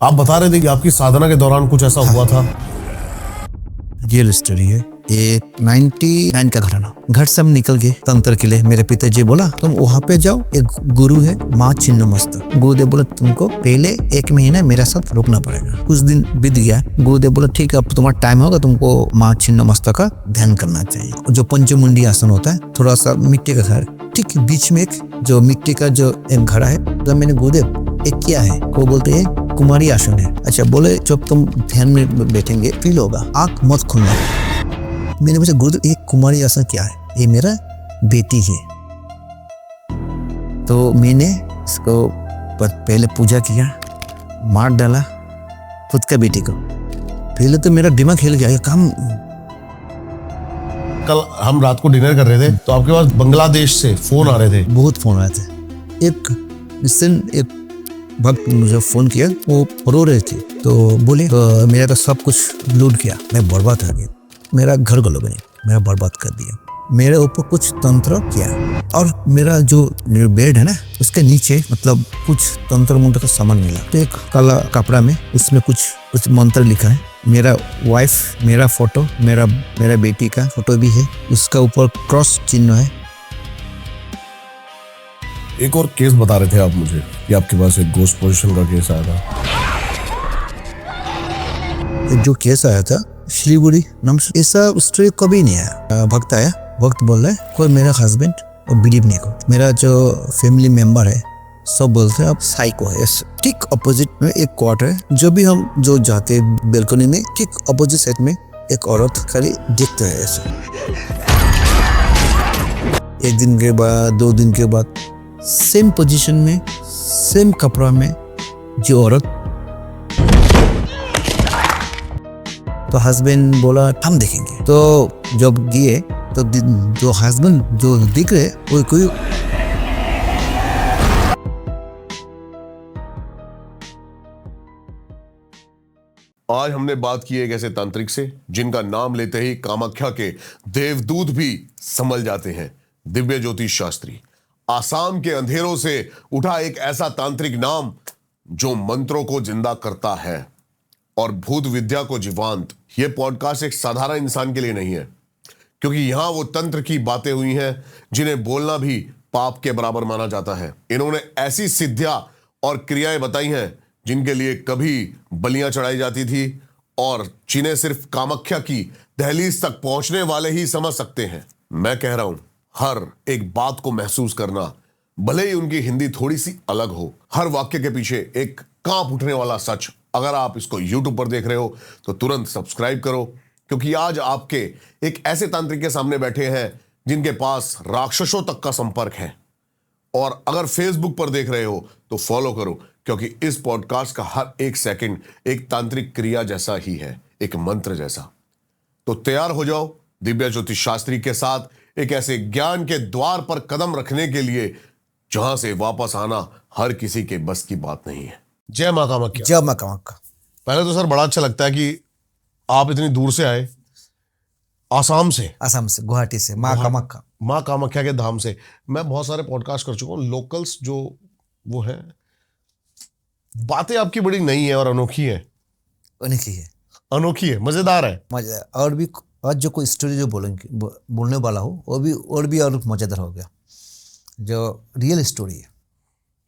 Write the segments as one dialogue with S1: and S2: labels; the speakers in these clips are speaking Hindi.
S1: आप बता रहे थे कि आपकी साधना के दौरान कुछ ऐसा हुआ था।
S2: रियल स्टोरी है ये। 99 का घटना। घर से हम निकल गए तंत्र के लिए। मेरे पिताजी बोला तुम वहाँ पे जाओ, एक गुरु है माँ छिन्नमस्ता। गुरुदेव बोला तुमको पहले 1 महीना मेरे साथ रुकना पड़ेगा। कुछ दिन बीत गया। गुरुदेव बोला ठीक है अब तुम्हारा टाइम होगा, तुमको माँ छिन्नमस्ता का ध्यान करना चाहिए। जो पंचमुंडी आसन होता है, थोड़ा सा मिट्टी का घर, ठीक बीच में एक जो मिट्टी का जो एक घड़ा है। तो मैंने गुरुदेव एक क्या है, को बोलते हैं कुमारी आसन है। अच्छा बोले जब तुम ध्यान में बैठेंगे फील होगा, आंख मत खोलना। मैंने पूछा गुरुदेव एक कुमारी आसन क्या है? ये मेरा बेटी है। तो मैंने इसको पहले पूजा किया, मार डाला खुद का बेटी को। पहले तो मेरा दिमाग हिल गया, ये काम।
S1: कल हम रात को डिनर कर रहे थे तो आपके पास बांग्लादेश से फोन आ रहे थे।
S2: बहुत फोन आए थे। एक वक्त मुझे फोन किया, वो रो रहे थे। तो बोले तो मेरा तो सब कुछ लूट गया, मैं बर्बाद हो गया। मेरा घर को लोगों ने मेरा बर्बाद कर दिया। मेरे ऊपर कुछ तंत्र किया और मेरा जो बेड है ना उसके नीचे मतलब कुछ तंत्र मंत्र का सामान मिला। तो एक काला कपड़ा में उसमें कुछ मंत्र लिखा है। मेरा वाइफ, मेरा फोटो, मेरा बेटी का फोटो भी है। उसका ऊपर क्रॉस चिन्ह है।
S1: एक और केस बता रहे थे आप मुझे कि आपके पास एक गोस्ट पोजीशन का केस आया था।
S2: जो केस आया था शिलीगुड़ी नाम से, ऐसा स्टोरी कभी नहीं आया। भक्त आया, भक्त बोल रहा है कोई मेरा हस्बैंड और बिलीव नहीं को। मेरा जो फैमिली मेंबर है सब बोलते हैं आप साइको है। ठीक अपोजिट में एक क्वार्टर है, जो भी हम जो जाते हैं बेल्कनी में, ठीक अपोजिट साइड में एक औरत खाली दिखता है ऐसे। 1 दिन के बाद 2 दिन के बाद सेम पोजीशन में सेम कपड़ा में जो औरत। तो हस्बैंड बोला हम देखेंगे। तो जब गए तो जो हस्बैंड जो दिख रहे वो कोई
S1: आज हमने बात की एक ऐसे तांत्रिक से जिनका नाम लेते ही कामाख्या के देवदूत भी संभल जाते हैं। दिव्य ज्योतिष शास्त्री, आसाम के अंधेरों से उठा एक ऐसा तांत्रिक नाम जो मंत्रों को जिंदा करता है और भूत विद्या को जीवांत। यह पॉडकास्ट एक साधारण इंसान के लिए नहीं है, क्योंकि यहां वो तंत्र की बातें हुई हैं जिन्हें बोलना भी पाप के बराबर माना जाता है। इन्होंने ऐसी सिद्धियां और क्रियाएं बताई हैं जिनके लिए कभी बलियां चढ़ाई जाती थी और जिन्हें सिर्फ कामाख्या की दहलीज तक पहुंचने वाले ही समझ सकते हैं। मैं कह रहा हूं हर एक बात को महसूस करना, भले ही उनकी हिंदी थोड़ी सी अलग हो। हर वाक्य के पीछे एक कांप उठने वाला सच। अगर आप इसको YouTube पर देख रहे हो तो तुरंत सब्सक्राइब करो, क्योंकि आज आपके एक ऐसे तांत्रिक के सामने बैठे हैं जिनके पास राक्षसों तक का संपर्क है। और अगर Facebook पर देख रहे हो तो फॉलो करो, क्योंकि इस पॉडकास्ट का हर एक सेकंड एक तांत्रिक क्रिया जैसा ही है, एक मंत्र जैसा। तो तैयार हो जाओ दिव्य ज्योतिष शास्त्री के साथ एक ऐसे ज्ञान के द्वार पर कदम रखने के लिए जहां से वापस आना हर किसी के बस की बात नहीं है। जय मां कामाख्या।
S2: जब मैं कामाख्या।
S1: पहले तो सर बड़ा अच्छा लगता है कि आप इतनी दूर से आए, आसाम से
S2: गुवाहाटी से माँ
S1: कामाख्या के धाम से। मैं बहुत सारे पॉडकास्ट कर चुका हूँ। लोकल्स जो वो है, बातें आपकी बड़ी नई है और अनोखी है, मजेदार है।
S2: और भी आज जो कोई स्टोरी जो बोलने वाला हो वो भी और मजेदार हो गया। जो रियल स्टोरी है,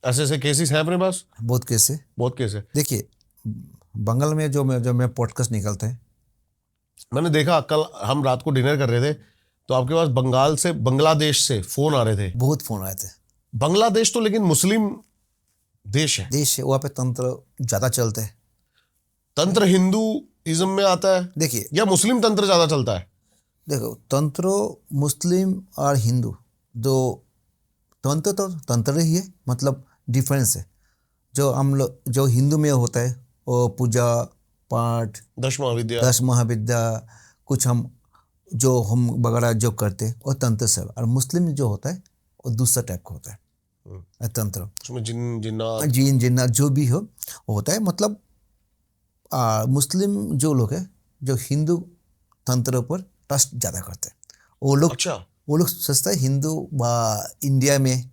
S1: ऐसे केसेस हैं अपने पास।
S2: बहुत केस है। देखिए बंगाल में जो मैं पॉडकास्ट निकलते हैं,
S1: मैंने देखा कल हम रात को डिनर कर रहे थे तो आपके पास बांग्लादेश से फोन आ रहे थे।
S2: बहुत फोन आए थे।
S1: बांग्लादेश तो लेकिन मुस्लिम देश है।
S2: वहाँ पे तंत्र ज्यादा चलते हैं।
S1: तंत्र हिंदुइज्म में आता है,
S2: देखिए,
S1: या मुस्लिम तंत्र ज्यादा चलता है?
S2: देखो तंत्र मुस्लिम और हिंदू दो तंत्र तो तंत्र ही है, मतलब डिफरेंस है। जो हम लोग जो हिंदू में होता है वो पूजा पाठ, 10 महाविद्या कुछ हम वगैरह जो करते हैं वो तंत्र से। और मुस्लिम जो होता है वो दूसरा टाइप का होता है तंत्र।
S1: उसमें जिन
S2: जिन्नात जो भी हो होता है। मतलब मुस्लिम जो लोग हैं जो हिंदू तंत्र पर ट्रस्ट ज़्यादा करते हैं, वो लोग वो लोग सोचता है हिंदू इंडिया में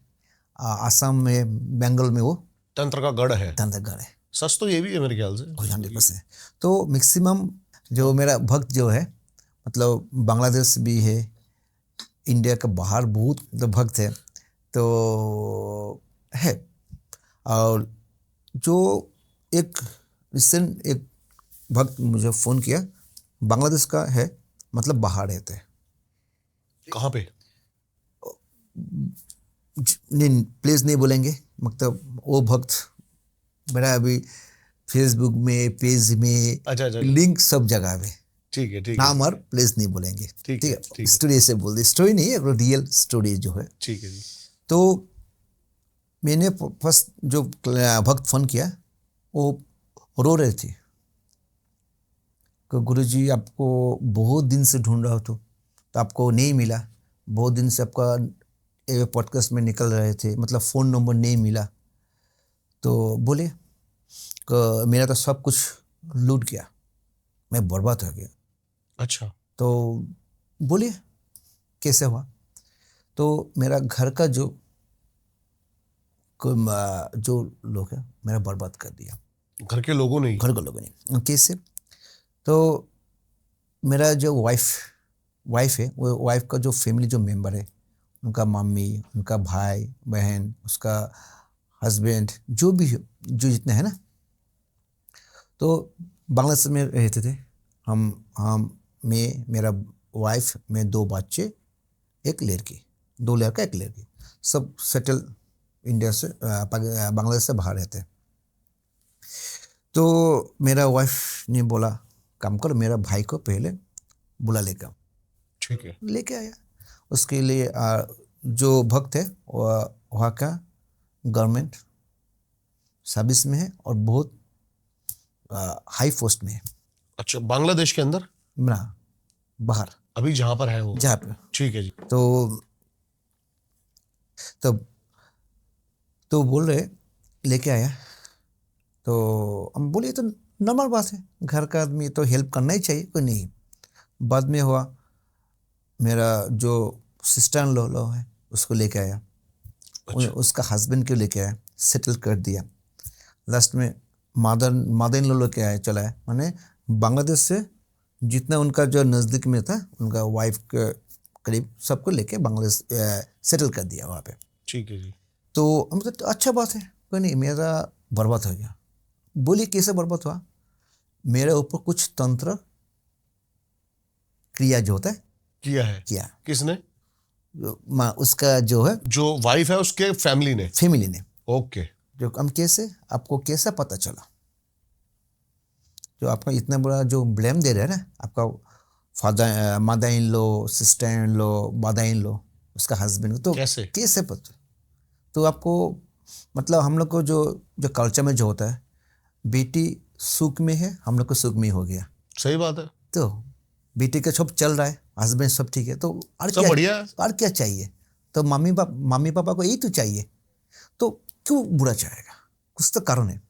S2: आसाम में बंगाल में वो
S1: तंत्र का गढ़ है। सच तो ये भी है मेरे ख्याल से।
S2: 100%। तो मैक्सिमम जो मेरा भक्त जो है, मतलब बांग्लादेश भी है, इंडिया के बाहर बहुत मतलब भक्त है तो है। और जो एक रिसेंट एक भक्त मुझे फ़ोन किया, बांग्लादेश का है, मतलब बाहर रहते हैं।
S1: कहाँ पे?
S2: नहीं प्लीज़ नहीं बोलेंगे, मतलब वो भक्त मेरा अभी फेसबुक में, पेज में,
S1: अच्छा।
S2: लिंक सब जगह पे,
S1: ठीक है।
S2: नाम और प्लेस नहीं बोलेंगे।
S1: ठीक
S2: ठीक
S1: है,
S2: है,
S1: ठीक है।
S2: स्टोरी ऐसे बोल दी, स्टोरी नहीं है, रियल स्टोरी जो है।
S1: ठीक है जी।
S2: तो मैंने फर्स्ट जो भक्त फोन किया, वो रो रहे थे कि गुरुजी आपको बहुत दिन से ढूंढ रहा हो, तो आपको नहीं मिला। बहुत दिन से आपका पॉडकास्ट में निकल रहे थे, मतलब फ़ोन नंबर नहीं मिला। तो बोले कि मेरा तो सब कुछ लूट गया, मैं बर्बाद हो गया।
S1: अच्छा।
S2: तो बोलिए कैसे हुआ? तो मेरा घर का जो लोग है, मेरा बर्बाद कर दिया,
S1: घर के लोगों ने ही?
S2: घर के लोगों ने। कैसे? तो मेरा जो वाइफ है, वो वाइफ का जो फैमिली जो मेंबर है, उनका मम्मी, उनका भाई बहन, उसका हस्बैंड, जो भी जो जितने हैं ना, तो बांग्लादेश में रहते थे। मैं, मेरा वाइफ, मैं, 2 बच्चे, एक लड़की, 2 लड़का एक लड़की, सब सेटल इंडिया से बांग्लादेश से बाहर रहते हैं। तो मेरा वाइफ ने बोला काम करो, मेरा भाई को पहले बुला लेकर।
S1: ठीक है।
S2: लेके आया। उसके लिए जो भक्त है वहाँ का गवर्नमेंट सर्विस में है और बहुत हाई पोस्ट में है।
S1: अच्छा, बांग्लादेश के अंदर?
S2: ना, बाहर,
S1: अभी जहां पर है वो?
S2: जहाँ पे।
S1: ठीक है जी।
S2: तो तब तो बोल रहे लेके आया। तो हम बोले तो नॉर्मल बात है, घर का आदमी तो हेल्प करना ही चाहिए, कोई नहीं। बाद में हुआ, मेरा जो सिस्टर इन लॉ है उसको लेके आया।
S1: अच्छा।
S2: उसका हस्बैंड को लेके आया, सेटल कर दिया। लास्ट में मदर इन लॉ लेके आया, चला है, माने बांग्लादेश से जितना उनका जो नज़दीक में था, उनका वाइफ के करीब सबको लेके बांग्लादेश सेटल कर दिया वहाँ पे।
S1: ठीक है जी।
S2: तो हम तो अच्छा बात है, कोई नहीं, मेरा बर्बाद हो गया। बोलिए कैसे बर्बाद हुआ? मेरे ऊपर कुछ तंत्र क्रिया जो होता है
S1: किया? किसने?
S2: उसका जो है,
S1: जो वाइफ है उसके फैमिली ने?
S2: फैमिली ने।
S1: ओके।
S2: जो हम कैसे, आपको कैसा पता चला? जो आपका इतना बड़ा जो ब्लेम दे रहे हैं ना, आपका father, mother in law, sister in law, mother in law, उसका हस्बैंड को, तो कैसे पता? तो आपको मतलब हम लोग को जो कल्चर में जो होता है, बेटी सुख में है, हम लोग को सुख में हो गया।
S1: सही बात है।
S2: तो बेटी का सब चल रहा है, हस्बैंड सब ठीक है, तो और
S1: सब
S2: क्या
S1: बढ़िया है।
S2: और क्या चाहिए? तो मम्मी पापा को यही तो चाहिए, तो क्यों बुरा चाहेगा? कुछ तो कारण है।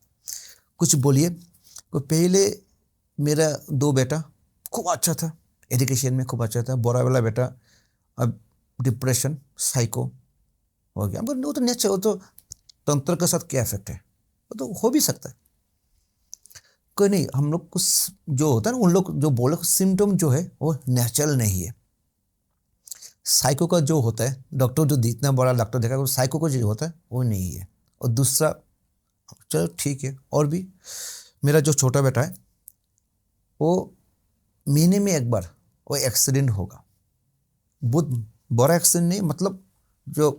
S2: कुछ बोलिए। तो पहले मेरा 2 बेटा खूब अच्छा था, एजुकेशन में खूब अच्छा था। बड़ा वाला बेटा अब डिप्रेशन, साइको हो गया। वो तो नेचर, वो तो तंत्र के साथ क्या इफेक्ट है, वो तो हो भी सकता है। कोई नहीं, हम लोग कुछ जो होता है ना, उन लोग जो बोले सिम्टम जो है वो नेचुरल नहीं है। साइको का जो होता है, डॉक्टर जो इतना बड़ा डॉक्टर देखा, वो साइको का जो होता है वो नहीं है। और दूसरा, चलो ठीक है, और भी मेरा जो छोटा बेटा है, वो महीने में एक बार वो एक्सीडेंट होगा। बहुत बड़ा एक्सीडेंट नहीं, मतलब जो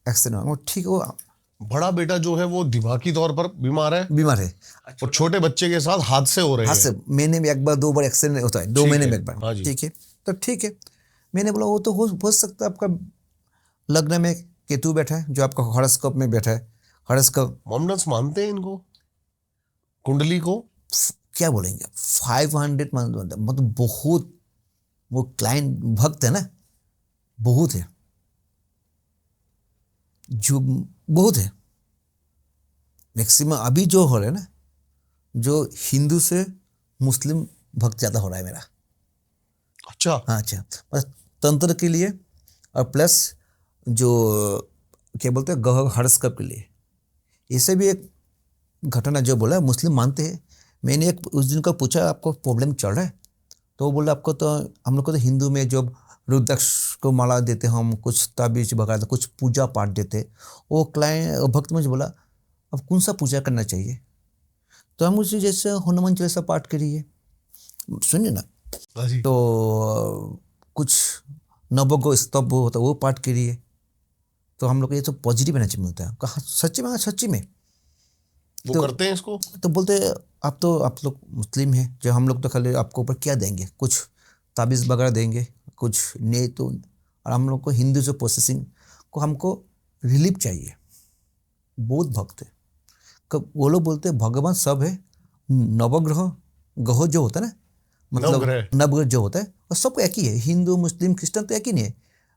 S2: एक्सीडेंट होगा वो ठीक है। वो
S1: बड़ा बेटा जो है वो दिमागी तौर पर बीमार है
S2: बीमार है,
S1: और छोटे बच्चे के साथ हादसे हो रहे
S2: हाथ
S1: हैं।
S2: से महीने में एक बार 2 बार एक्सीडेंट होता है, 2
S1: ठीक
S2: महीने
S1: है,
S2: में एक बार।
S1: हाँ जी।
S2: ठीक है, तो ठीक है। मैंने बोला वो तो हो सकता है, आपका लग्न में केतु बैठा है, जो आपका हॉरोस्कोप में बैठा है। हॉरोस्कोप
S1: मोमडन्स मानते हैं इनको, कुंडली को?
S2: क्या बोलेंगे, 500 मतलब बहुत, वो क्लाइंट भक्त है ना, बहुत है, जो बहुत है। मैक्सिमम अभी जो हो रहा है ना, जो हिंदू से मुस्लिम भक्त ज़्यादा हो रहा है मेरा।
S1: अच्छा।
S2: हाँ, अच्छा, बस तंत्र के लिए और प्लस जो क्या बोलते हैं, गह हॉरोस्कोप के लिए। इसे भी एक घटना जो बोला मुस्लिम मानते हैं। मैंने एक उस दिन को पूछा आपको प्रॉब्लम चल रहा है, तो वो बोला आपको तो हम लोग को तो हिंदू में जो रुद्राक्ष को माला देते हम, कुछ ताबीज वगैरह, कुछ पूजा पाठ देते। वो क्लाइंट भक्त मुझे बोला अब कौन सा पूजा करना चाहिए, तो हम उसी जैसे हनुमान चालीसा पाठ करिए, सुनिए ना,
S1: हाँ जी।
S2: तो कुछ नवगो स्तंभ होता है वो पाठ करिए। तो हम लोग को ये तो पॉजिटिव एनर्जी मिलता है। कहा सच्ची में? हाँ, सच्ची में।
S1: वो
S2: तो-
S1: करते हैं इसको?
S2: तो बोलते आप लोग मुस्लिम हैं, जो हम लोग तो खाली आपको ऊपर क्या देंगे, कुछ ताबीज़ वगैरह देंगे, कुछ नहीं तो, और हम लोग को हिंदू जो प्रोसेसिंग को हमको रिलीफ चाहिए। बौद्ध भक्त है, कब वो लोग बोलते हैं भगवान सब है, नवग्रह ग्रह जो होता है ना, मतलब नवग्रह जो होता है वो सब एक ही है, हिंदू मुस्लिम क्रिश्चियन तो एक ही नहीं है।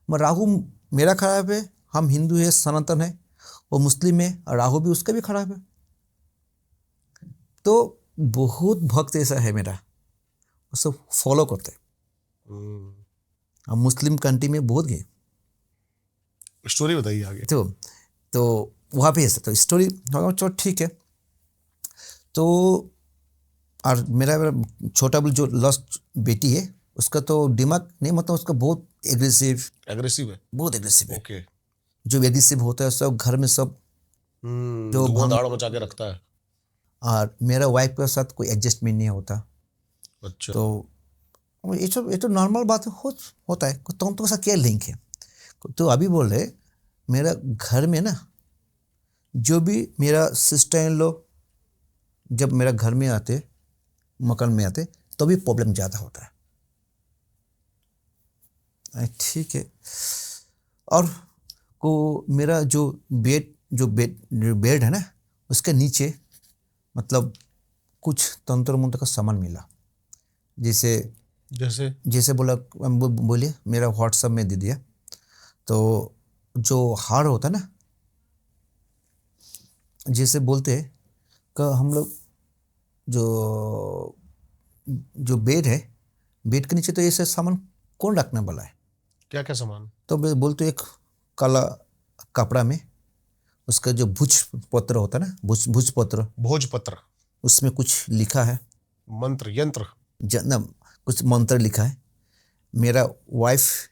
S2: राहु मेरा खराब है, हम हिंदू है सनातन है, वो मुस्लिम है, राहु भी उसका भी खराब है। तो बहुत भक्त ऐसा है मेरा, वो सब फॉलो करते हैं। हम मुस्लिम कंट्री में बहुत गए।
S1: स्टोरी बताइए आगे।
S2: तो वहाँ पे ऐसा तो स्टोरी चलो ठीक है। तो और मेरा छोटा बिल जो लास्ट बेटी है उसका तो दिमाग नहीं, मतलब उसका बहुत एग्रेसिव
S1: है,
S2: बहुत एग्रेसिव है।
S1: ओके।
S2: जो एग्रेसिव होता है सब घर में सब जो
S1: धुआं मचा के रखता है।
S2: और मेरा वाइफ के साथ कोई एडजस्टमेंट नहीं होता।
S1: अच्छा।
S2: तो ये तो नॉर्मल बात होता है, तुम तो ऐसा क्या लिंक है। तो अभी बोल रहे मेरा घर में ना, जो भी मेरा सिस्टर इन लोग जब मेरा घर में आते, मकान में आते, तो भी प्रॉब्लम ज़्यादा होता है। ठीक है। और को मेरा जो बेड है ना, उसके नीचे मतलब कुछ तंत्र मंत्र का सामान मिला, जैसे बोला बोलिए, मेरा व्हाट्सएप में दे दिया। तो जो हार होता ना, जैसे बोलते हैं कि हम लोग जो बेड है, बेड के नीचे तो ऐसे सामान कौन रखने वाला है?
S1: क्या क्या सामान?
S2: तो बोलते एक काला कपड़ा में उसका जो भोजपत्र होता है ना, भोजपत्र, उसमें कुछ लिखा है,
S1: मंत्र यंत्र
S2: ना, कुछ मंत्र लिखा है। मेरा वाइफ,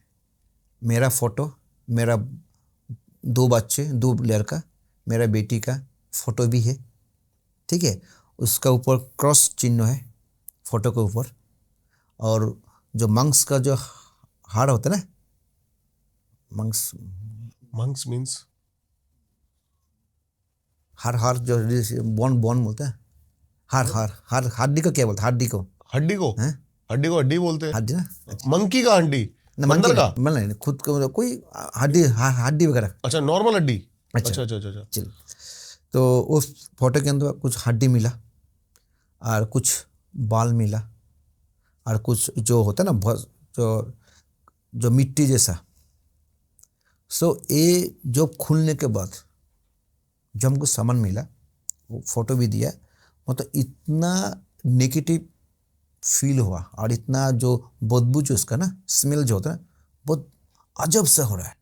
S2: मेरा फोटो, मेरा 2 बच्चे, 2 लड़का, मेरा बेटी का फोटो भी है, ठीक है। उसका ऊपर क्रॉस चिन्ह है फोटो के ऊपर। और जो मंक्स का जो हार होता है ना,
S1: मंक्स मीन्स
S2: हार जो बॉन बोलते हैं, हार हड्डी को क्या बोलते हैं? हड्डी को
S1: हड्डी बोलते हैं।
S2: हड्डी ना,
S1: मंकी का हड्डी,
S2: बंदर का नहीं, खुद को कोई हड्डी वगैरह।
S1: अच्छा, नॉर्मल हड्डी।
S2: अच्छा। चल, तो उस फोटो के अंदर कुछ हड्डी मिला और कुछ बाल मिला और कुछ जो होता है ना जो मिट्टी जैसा। सो ये जो खुलने के बाद जो हमको सामान मिला, वो फोटो भी दिया, मतलब इतना नेगेटिव फील हुआ और इतना जो बदबू जो उसका ना स्मेल जो होता है बहुत अजब सा हो रहा है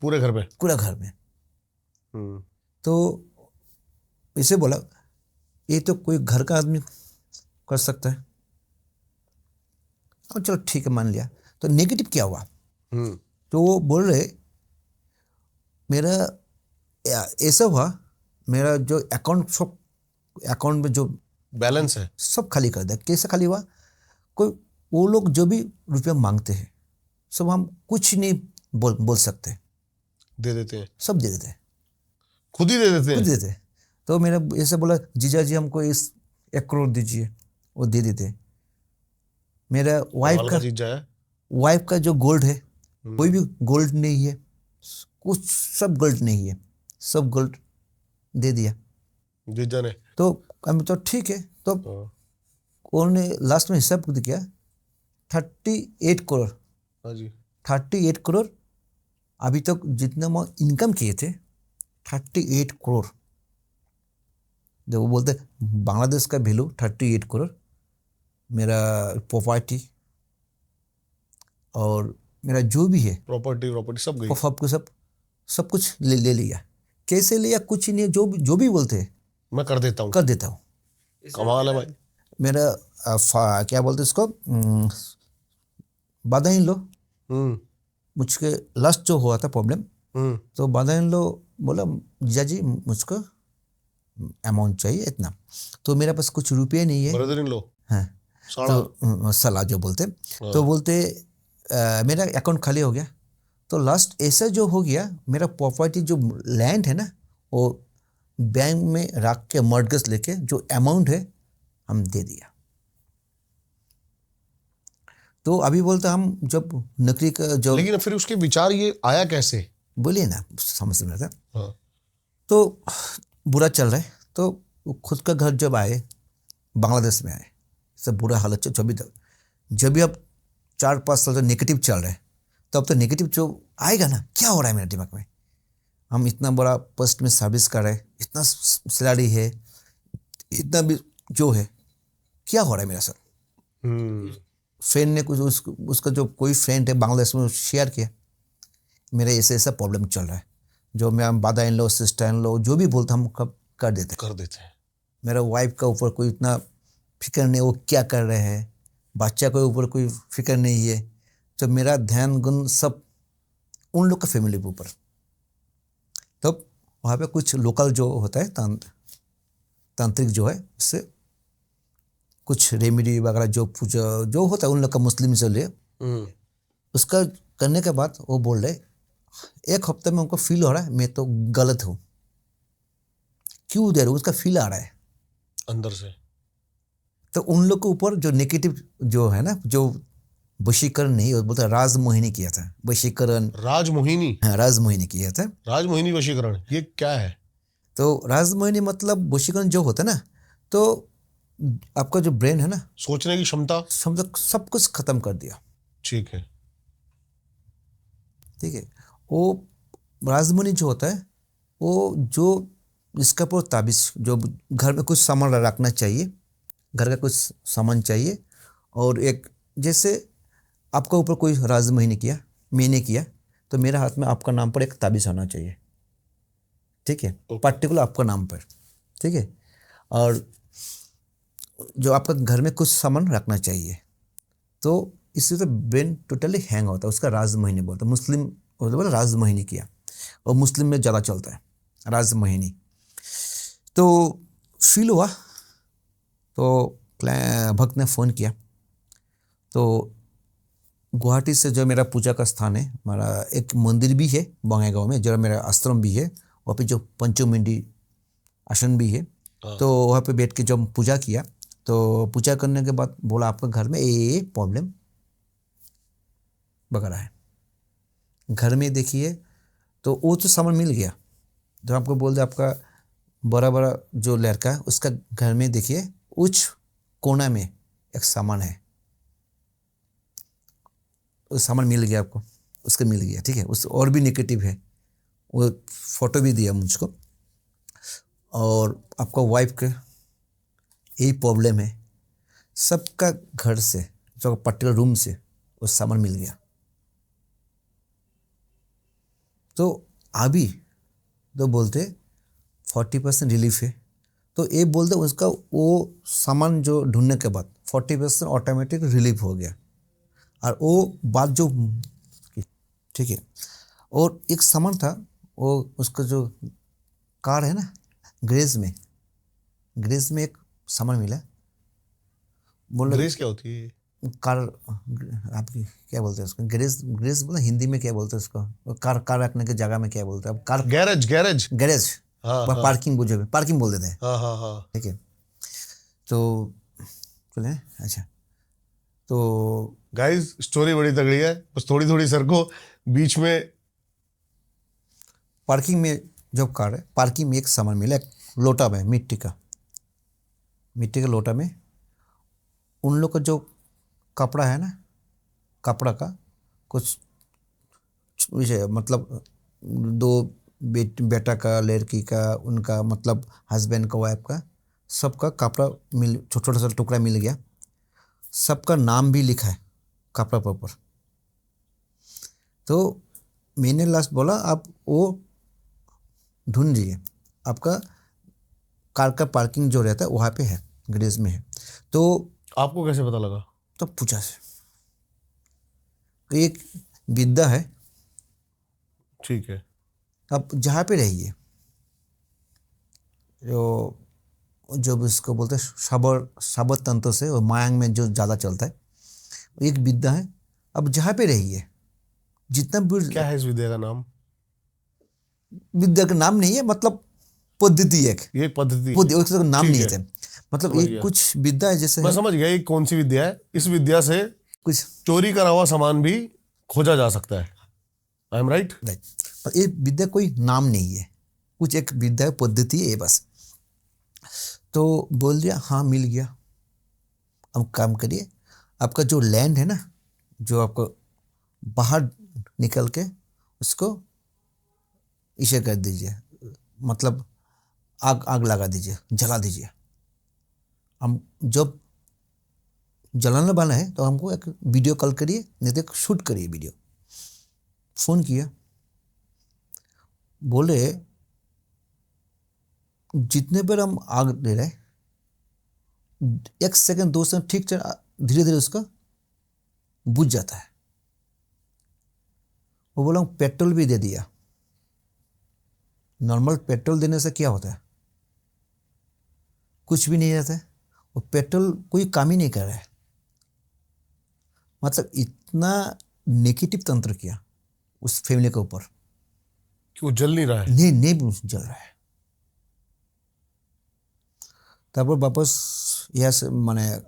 S1: पूरे घर में।
S2: तो इसे बोला ये तो कोई घर का आदमी कर सकता है। और चलो ठीक है, मान लिया। तो नेगेटिव क्या हुआ? तो वो बोल रहे मेरा ऐसा हुआ, मेरा जो अकाउंट में जो
S1: बैलेंस है
S2: सब खाली कर दिया। कैसे खाली हुआ? कोई वो लोग जो भी रुपया मांगते हैं सब हम कुछ नहीं बोल सकते,
S1: दे देते हैं,
S2: सब दे देते हैं,
S1: खुद ही दे देते हैं।
S2: तो मेरा ऐसे बोला जीजा जी हमको इस 1 करोड़ दीजिए, वो दे देते। मेरा वाइफ का जो गोल्ड है कोई भी गोल्ड नहीं है, कुछ सब गोल्ड नहीं है, सब गोल्ड दे दिया
S1: जीजा ने।
S2: तो हम तो ठीक है। तो उन्होंने लास्ट में हिसाब किया 38 करोड़।
S1: हाँ जी,
S2: 38 करोड़ अभी तक जितने मैं इनकम किए थे, 38 करोड़। जब वो बोलते बांग्लादेश का वैल्यू 38 करोड़, मेरा प्रॉपर्टी और मेरा जो भी है
S1: प्रॉपर्टी सब गई,
S2: सब कुछ ले लिया। कैसे लिया? कुछ नहीं, जो भी बोलते हैं
S1: मैं कर देता हूँ।
S2: कर देता हूँ।
S1: कमाल है भाई।
S2: मेरा क्या बोलते इसको, बाधा इन लो,
S1: हम्म
S2: मुझके लास्ट जो हुआ था प्रॉब्लम,
S1: हम्म
S2: तो बाधा इन लो बोला जीजा जी मुझको अमाउंट चाहिए इतना, तो मेरे पास कुछ रुपये नहीं है।
S1: ब्रदर इन लो
S2: हाँ,
S1: साड़ा।
S2: तो सलाह जो बोलते,
S1: हाँ।
S2: तो बोलते मेरा अकाउंट खाली हो गया। तो लास्ट ऐसा जो हो गया, मेरा प्रॉपर्टी जो लैंड है ना, वो बैंक में रख के मॉर्गेज लेके जो अमाउंट है हम दे दिया। तो अभी बोलते हम जब नौकरी का जो,
S1: लेकिन फिर उसके विचार ये आया कैसे?
S2: बोलिए ना, समझ में आता।
S1: हाँ।
S2: तो बुरा चल रहा है, तो वो खुद का घर जब आए, बांग्लादेश में आए, सब बुरा हालत चल, जब भी अब 4-5 साल से नेगेटिव चल रहा है, तो अब तो नेगेटिव जो आएगा ना, क्या हो रहा है मेरे दिमाग में, हम इतना बड़ा पोस्ट में सर्विस कर रहे हैं, इतना सैलरी है, इतना भी जो है, क्या हो रहा है मेरा सर। फ्रेंड ने कुछ उसका जो कोई फ्रेंड है बांग्लादेश में, शेयर किया मेरे ऐसे ऐसा प्रॉब्लम चल रहा है, जो मैं बाधा इन लो, सिस्टर इन लो, जो भी बोलते हम कब कर देते हैं। मेरा वाइफ का ऊपर कोई इतना फिक्र नहीं, वो क्या कर रहे हैं, बच्चा के ऊपर कोई फिक्र नहीं है, तो मेरा ध्यान गुण सब उन लोग का फैमिली के ऊपर। तो वहाँ पे कुछ लोकल जो होता है तांत्रिक जो है, उससे कुछ रेमेडी वगैरह जो पूजा जो होता है उन लोग का मुस्लिम से लिए, उसका करने के बाद वो बोल रहे 1 हफ्ते में उनको फील हो रहा है मैं तो गलत हूँ, क्यों दे रहा हूँ, उसका फील आ रहा है
S1: अंदर से।
S2: तो उन लोग के ऊपर जो नेगेटिव जो है ना, जो वशीकरण नहीं, वो बोलता राजमोहिनी किया था, वशीकरण।
S1: राजमोहिनी?
S2: हाँ, राजमोहिनी किया था।
S1: राजमोहिनी वशीकरण ये क्या है?
S2: तो राजमोहिनी मतलब वशीकरण जो होता है ना, तो आपका जो ब्रेन है ना,
S1: सोचने की क्षमता
S2: सब कुछ खत्म कर दिया।
S1: ठीक है।
S2: ठीक है, वो राजमोहिनी जो होता है, वो जो इसका पर ताबीज, जो घर में कुछ सामान रखना चाहिए, घर का कुछ सामान चाहिए, और एक जैसे आपका ऊपर कोई राजमोहिनी किया, मैंने किया, तो मेरे हाथ में आपका नाम पर एक ताबीज होना चाहिए। ठीक है, पर्टिकुलर आपका नाम पर। ठीक है, और जो आपका घर में कुछ सामान रखना चाहिए, तो इससे तो ब्रेन टोटली हैंग होता है, उसका राजमोहिनी बोलता है। मुस्लिम बोला राजमोहिनी किया, और मुस्लिम में ज़्यादा चलता है राजमोहिनी। तो फील हुआ, तो भक्त ने फ़ोन किया, तो गुवाहाटी से जो मेरा पूजा का स्थान है, हमारा एक मंदिर भी है बंगाईगांव में, जो मेरा आश्रम भी है, वहाँ पे जो पंचमुंडी आश्रम भी है, तो वहाँ पे बैठ के जब पूजा किया, तो पूजा करने के बाद बोला आपका घर में ये प्रॉब्लम वगैरह है, घर में देखिए। तो वो तो सामान मिल गया, जो आपको बोल दे आपका बड़ा बड़ा जो लड़का है उसका घर में देखिए उच्च कोना में एक सामान है, उस सामान मिल गया आपको, उसका मिल गया। ठीक है, उस और भी नेगेटिव है, वो फोटो भी दिया मुझको, और आपका वाइफ के यही प्रॉब्लम है, सबका घर से जो पर्टिकुलर रूम से वो सामान मिल गया। तो अभी तो बोलते 40% रिलीफ है, तो ये बोलते उसका वो सामान जो ढूंढने के बाद 40% ऑटोमेटिक रिलीफ हो गया। और वो बात जो, ठीक है, और एक सामान था, वो उसका जो कार है ना, ग्रेज में एक सामान मिला। बोला
S1: ग्रेस क्या होती है?
S2: कार, आपकी क्या बोलते हैं उसको, ग्रेज बोला हिंदी में क्या बोलते हैं उसको, कार रखने की जगह में क्या बोलते हैं, कार गैरेज
S1: हाँ,
S2: पार्किंग पार्किंग बोल देते हैं।
S1: हाँ।
S2: ठीक है, तो चले, अच्छा, तो
S1: गाइस स्टोरी बड़ी तगड़ी है, बस थोड़ी थोड़ी सर को बीच में।
S2: पार्किंग में जब कार है, पार्किंग में एक सामान मिला, एक लोटा में मिट्टी का लोटा में, उन लोग का जो कपड़ा है ना, कपड़ा का कुछ विषय, मतलब 2 बेटा का, लड़की का, उनका मतलब हस्बैंड का, वाइफ का, सबका कपड़ा मिल, छोटा सा टुकड़ा मिल गया, सबका नाम भी लिखा है कपड़ा पर ऊपर। तो मैंने लास्ट बोला आप वो ढूंढिए, आपका कार का पार्किंग जो रहता है वहाँ पे है, गैरेज में है। तो
S1: आपको कैसे पता लगा?
S2: तो पूछा से, एक विद्या है।
S1: ठीक है।
S2: अब जहाँ पे रहिए, जो भी इसको बोलते हैं शाबर तंत्र से और मायांग में जो ज़्यादा चलता है, एक विद्या है। अब जहाँ पे रहिए, जितना भी
S1: क्या है इस विद्या का नाम?
S2: विद्या का नाम नहीं है, मतलब पद्धति है,
S1: ये पद्धति
S2: उसका नाम
S1: ठीक
S2: नहीं
S1: है,
S2: है। मतलब
S1: समझ
S2: एक
S1: गया।
S2: कुछ विद्या है, जैसे
S1: मैं
S2: है
S1: समझ गया ये कौन सी विद्या है। इस विद्या से
S2: कुछ
S1: चोरी करा हुआ सामान भी खोजा जा सकता है। I am right?
S2: नहीं, पर ये विद्या कोई नाम नहीं है, कुछ एक विद्या पद्धति है ये बस। तो बोल दिया हाँ मिल गया। अब काम करिए, आपका जो लैंड है ना, जो आपको बाहर निकल के उसको इसे कर दीजिए, मतलब आग आग लगा दीजिए, जला दीजिए। हम जब जलाने वाला है तो हमको एक वीडियो कॉल करिए, नहीं तो एक शूट करिए वीडियो। फ़ोन किया, बोले जितने पर हम आग दे रहे हैं, 1 सेकंड 2 सेकंड ठीक चल, धीरे धीरे उसका बुझ जाता है। वो बोला पेट्रोल भी दे दिया। नॉर्मल पेट्रोल देने से क्या होता है? कुछ भी नहीं रहता है, वो पेट्रोल कोई काम ही नहीं कर रहा है। मतलब इतना नेगेटिव तंत्र किया उस फैमिली के ऊपर,
S1: कि वो जल नहीं रहा है।
S2: नहीं जल रहा है। तब वापस यहाँ से मैंने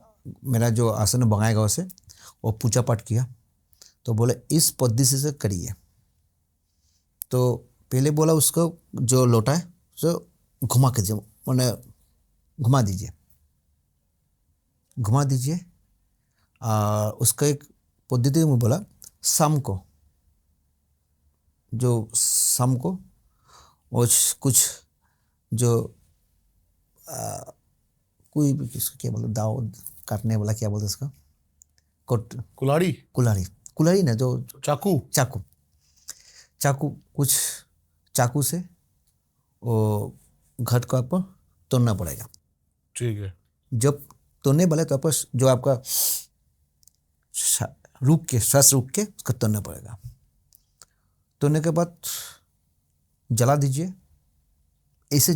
S2: मेरा जो आसन बंगाई गाँव से वो पूजा पाठ किया, तो बोले इस पद्धति से करिए। तो पहले बोला उसको जो लोटा है तो घुमा के मैंने घुमा दीजिए। उसका एक पद्धति में बोला शाम को और कुछ जो कोई भी किसको क्या बोलते, दाव काटने वाला क्या बोलते उसका, कुल्हाड़ी ना, जो चाकू कुछ चाकू से वो घट को आपको तोड़ना पड़ेगा।
S1: ठीक है।
S2: जब तोड़ने वाले तो आपको जो आपका श्वास रुक के उसका तोड़ना पड़ेगा। तोड़ने के बाद जला दीजिए, ऐसे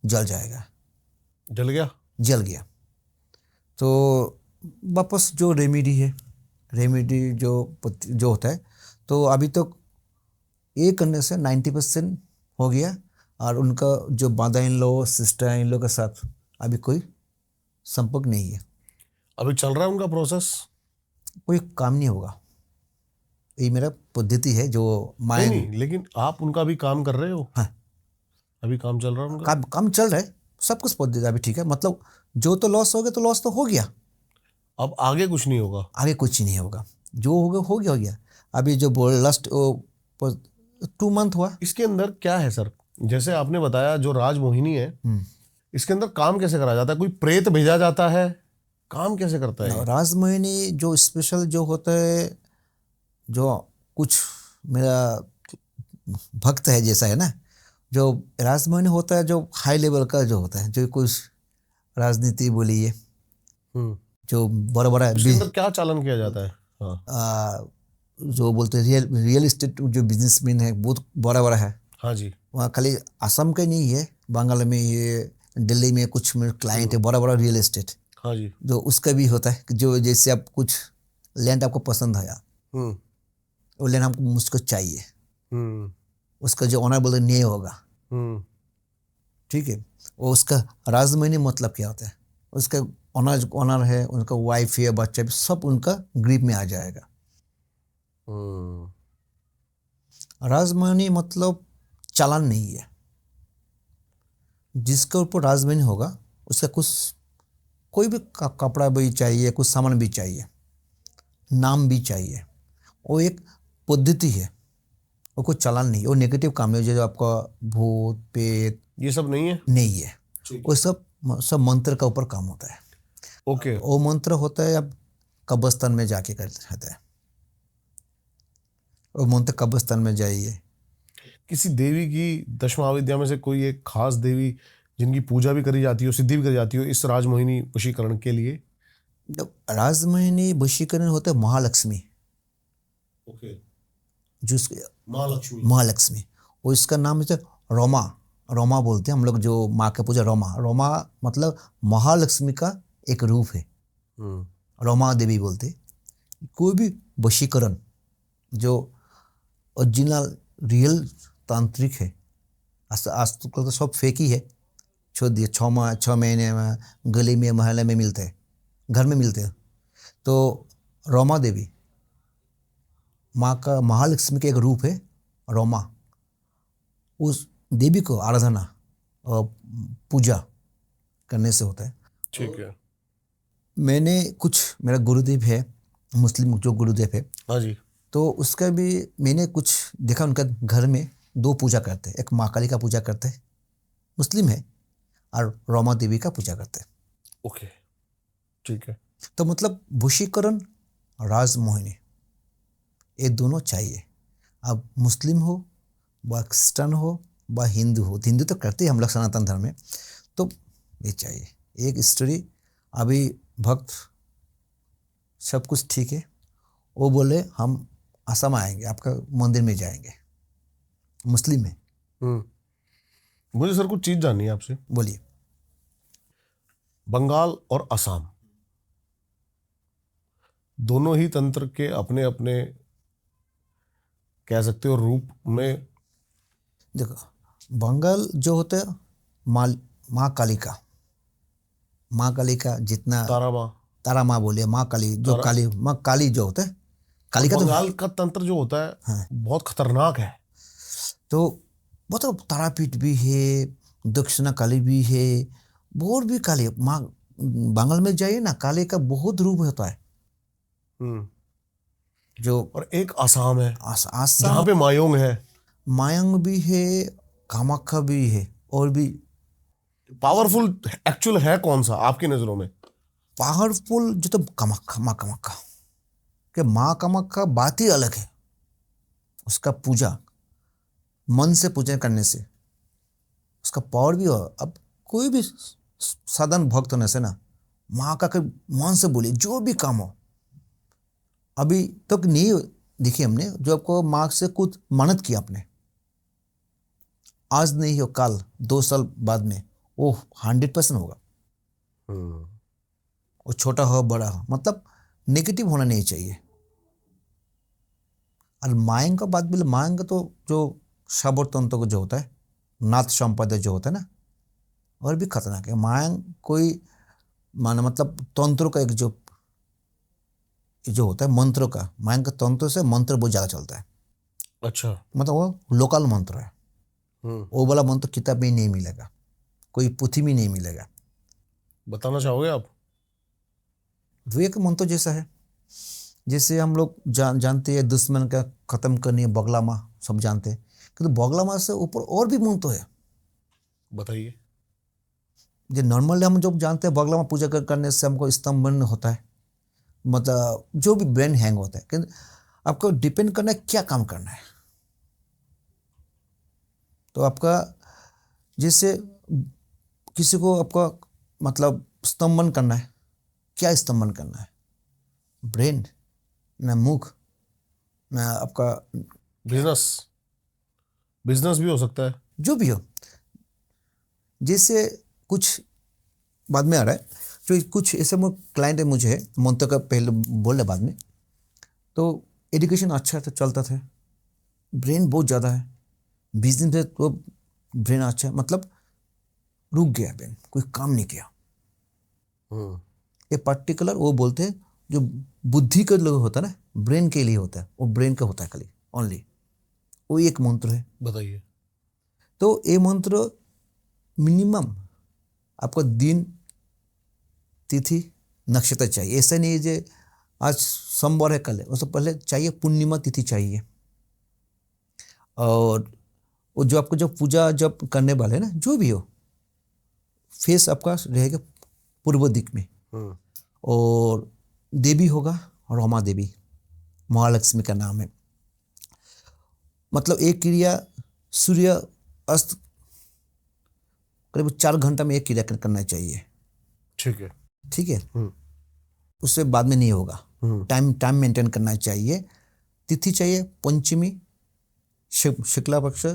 S2: जल जाएगा। जल गया तो वापस जो रेमेडी जो होता है, तो अभी तक ये करने से 90% हो गया। और उनका जो बादा इन लो, सिस्टर इन लो के साथ अभी कोई संपर्क नहीं है।
S1: अभी चल रहा है उनका प्रोसेस?
S2: कोई काम नहीं होगा, ये मेरा पद्धति है जो
S1: नहीं, लेकिन आप उनका भी काम कर रहे हो?
S2: हाँ,
S1: अभी काम चल रहा है उनका?
S2: काम चल रहा है, सब कुछ पद्धति अभी ठीक है। मतलब जो तो लॉस हो गया तो लॉस तो हो गया,
S1: अब आगे कुछ नहीं होगा।
S2: आगे कुछ नहीं होगा, जो हो गया। अभी जो लास्ट 2 मंथ हुआ।
S1: इसके अंदर क्या है सर? जैसे आपने बताया जो राजमोहिनी है, इसके अंदर काम कैसे करा जाता है? कोई प्रेत भेजा जाता है? काम कैसे करता है?
S2: राजमोहिनी जो स्पेशल जो होता है, जो कुछ मेरा भक्त है जैसा है ना, जो राजमोहिनी होता है, जो हाई लेवल का जो होता है, जो कुछ राजनीति बोलिए, जो बड़ा
S1: इसके अंदर क्या चालन किया जाता है? हाँ।
S2: जो बोलते हैं रियल एस्टेट जो बिजनेसमैन है, बहुत बड़ा है।
S1: हाँ जी।
S2: वहाँ खाली असम का नहीं है, बंगाल में, ये दिल्ली में कुछ मेरे क्लाइंट है बड़ा रियल एस्टेट।
S1: हाँ जी।
S2: जो उसका भी होता है, जो जैसे आप कुछ लैंड आपको पसंद आया, वो लैंड हमको मुझको चाहिए, उसका जो ऑनर बोलते नहीं होगा, ठीक है, वो उसका राजमोहिनी मतलब क्या होता है, उसका ऑनर है, उनका वाइफ है, बच्चा भी सब उनका ग्रिप में आ जाएगा। राजमोहिनी मतलब चालान नहीं है, जिसके ऊपर राजमोहिनी होगा उसका कुछ कोई भी कपड़ा भी चाहिए, कुछ सामान भी चाहिए, नाम भी चाहिए, वो एक पद्धति है, वो कोई चालान नहीं है, वो नेगेटिव काम है। जो आपका भूत पेट
S1: ये सब नहीं है।
S2: वो सब मंत्र का ऊपर काम होता है।
S1: ओके।
S2: वो मंत्र होता है, अब कब्रिस्तान में जाके करते हैं, वो मंत्र कब्रिस्तान में जाइए।
S1: किसी देवी की 10 महाविद्या में से कोई एक खास देवी जिनकी पूजा भी करी जाती हो, सिद्धि भी करी जाती हो इस राजमोहिनी वशीकरण के लिए?
S2: जब राजमोहिनी वशीकरण होता है महालक्ष्मी,
S1: ओके,
S2: जिस
S1: महालक्ष्मी।
S2: महालक्ष्मी, वो इसका नाम है रोमा। रोमा बोलते हैं हम लोग, जो माँ का पूजा रोमा। रोमा मतलब महालक्ष्मी का एक रूप है, रोमा देवी बोलते हैं। कोई भी वशीकरण जो ओरिजिनल रियल तांत्रिक है, आज तो सब फेक ही है, छोड़ दिए। 6 महीने में गली में मोहल्ले में मिलते हैं, घर में मिलते हैं। तो रोमा देवी माँ का, महालक्ष्मी का एक रूप है रोमा। उस देवी को आराधना और पूजा करने से होता है।
S1: ठीक है।
S2: मैंने कुछ, मेरा गुरुदेव है मुस्लिम जो गुरुदेव है,
S1: हाँ जी।
S2: तो उसका भी मैंने कुछ देखा। उनका घर में 2 पूजा करते हैं, एक माँ काली का पूजा करते हैं, मुस्लिम है, और रोमा देवी का पूजा करते हैं।
S1: ओके, ठीक है।
S2: तो मतलब वशीकरण, राजमोहिनी, ये दोनों चाहिए। अब मुस्लिम हो, व क्रिस्टन हो, व हिंदू हो। हिंदू तो करते हैं हम लोग सनातन धर्म में, तो ये चाहिए। एक स्टोरी, अभी भक्त सब कुछ ठीक है, वो बोले हम असम आएंगे, आपका मंदिर में जाएंगे, मुस्लिम है।
S1: मुझे सर कुछ चीज जाननी है आपसे।
S2: बोलिए।
S1: बंगाल और असम दोनों ही तंत्र के अपने अपने कह सकते हो रूप में।
S2: देखो, बंगाल जो होता है माँ काली का, माँ काली का जितना,
S1: तारा माँ,
S2: तारा माँ बोलिए, माँ काली जो काली, माँ काली जो होता है काली का। तो
S1: बंगाल का तंत्र जो होता है
S2: हाँ,
S1: बहुत खतरनाक है।
S2: तो मतलब तारापीठ भी है, दक्षिणा काली भी है, और भी काली माँ। बंगाल में जाइए ना, काली का बहुत रूप होता है। जो
S1: और एक आसाम है
S2: आसाम,
S1: जहाँ पे मायोंग है,
S2: मायंग भी है, कामाख्या भी है, और भी
S1: पावरफुल एक्चुअल है कौन सा आपकी नजरों में?
S2: पावरफुल जो, तो कामाख्या, माँ कामाख्या के, माँ कामाख्या बात ही अलग है। उसका पूजा मन से पूजा करने से उसका पावर भी हो। अब कोई भी साधारण भक्त होने से ना, माँ का मन से बोलिए जो भी काम हो। अभी तक तो नहीं देखी हमने जो आपको माँ से कुछ मन्नत किया आपने, आज नहीं हो कल, 2 साल बाद में वो 100% होगा। वो छोटा हो बड़ा हो, मतलब नेगेटिव होना नहीं चाहिए। और मायंग का बात बोले, मायंग तो जो शबर तंत्र को जो होता है, नाथ संप्रदाय जो होता है ना, और भी खतरनाक है। मायंग कोई माना मतलब तंत्रों का एक जो होता है मंत्रों का, मायंग का तंत्र से मंत्र बहुत ज़्यादा चलता है।
S1: अच्छा।
S2: मतलब वो लोकल मंत्र है। वो वाला मंत्र किताब में नहीं मिलेगा, कोई पुथी में नहीं मिलेगा।
S1: बताना चाहोगे आप?
S2: वो एक मंत्र जैसा है, जैसे हम लोग जानते हैं दुश्मन का खत्म करनी है, बगला माँ सब जानते हैं, किंतु बगला माँ से ऊपर और भी मंत्र है।
S1: बताइए।
S2: जो नॉर्मल हम जो जानते हैं, बगला माँ पूजा करने से हमको स्तंभन होता है, मतलब जो भी ब्रेन हैंग होता है। किंतु आपको डिपेंड करना है क्या काम करना है। तो आपका जैसे किसी को आपका मतलब स्तंभन करना है, क्या स्तंभन करना है? ब्रेन, ना मुख, ना आपका
S1: बिजनेस भी हो सकता है,
S2: जो भी हो। जैसे कुछ बाद में आ रहा है, जो कुछ ऐसे क्लाइंट है मुझे, मंत्र का पहले बोल रहे बाद में, तो एजुकेशन अच्छा था, चलता था, ब्रेन बहुत ज़्यादा है, बिजनेस में तो ब्रेन अच्छा है, मतलब रुक गया ब्रेन, कोई काम नहीं किया। ये पर्टिकुलर वो बोलते हैं जो बुद्धि का लोग होता है ना, ब्रेन के लिए होता है, वो ब्रेन का होता है खाली ओनली, वो एक मंत्र है।
S1: बताइए।
S2: तो ये मंत्र मिनिमम आपको दिन, तिथि, नक्षत्र चाहिए। ऐसा नहीं है जो आज सोमवार है कल है, उससे पहले चाहिए पूर्णिमा तिथि चाहिए। और वो जो आपको जो पूजा जब करने वाले ना, जो भी हो, फेस आपका रहेगा पूर्व दिक में, और देवी होगा रोमा देवी, महालक्ष्मी का नाम है। मतलब एक क्रिया सूर्य अस्त करीब 4 घंटा में एक क्रिया करना चाहिए।
S1: ठीक है।
S2: ठीक है, उससे बाद में नहीं होगा। टाइम मेंटेन करना चाहिए। तिथि चाहिए पंचमी, शुक्ला पक्ष,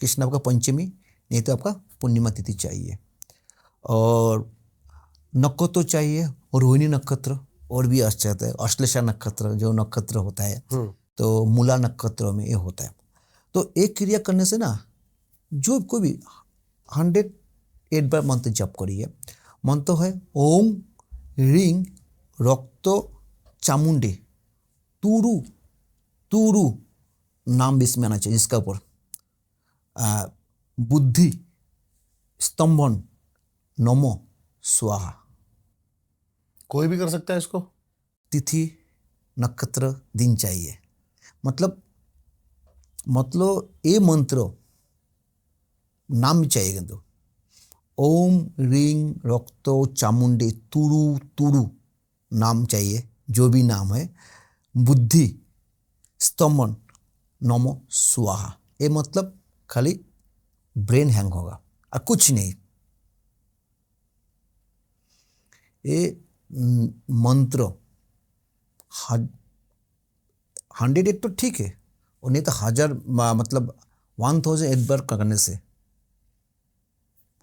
S2: कृष्ण का पंचमी, नहीं तो आपका पूर्णिमा तिथि चाहिए। और नक्षत्र चाहिए, रोहिणी नक्षत्र और भी अच्छा है, अश्लेषा नक्षत्र जो नक्षत्र होता है, तो मूला नक्षत्र में ये होता है। तो एक क्रिया करने से ना, जो कोई भी 108 बार मंत्र जप करिए। मंत्र है ओम ह्रीं रक्त चामुंडे तुरु तुरु, नाम भी इसमें आना चाहिए जिसका ऊपर बुद्धि स्तंभन नमो स्वाहा।
S1: कोई भी कर सकता है इसको?
S2: तिथि नक्षत्र दिन चाहिए। मतलब ये मंत्र नाम भी चाहिए, किंतु ओम ह्रीं रक्त चामुंडे तुरु तुरु नाम चाहिए, जो भी नाम है। बुद्धि स्तंभन नमो स्वाहा, ये मतलब खाली ब्रेन हैंग होगा और कुछ नहीं। ये मंत्र 108 तो ठीक है, और नहीं तो 1000 मतलब 1008 बार करने से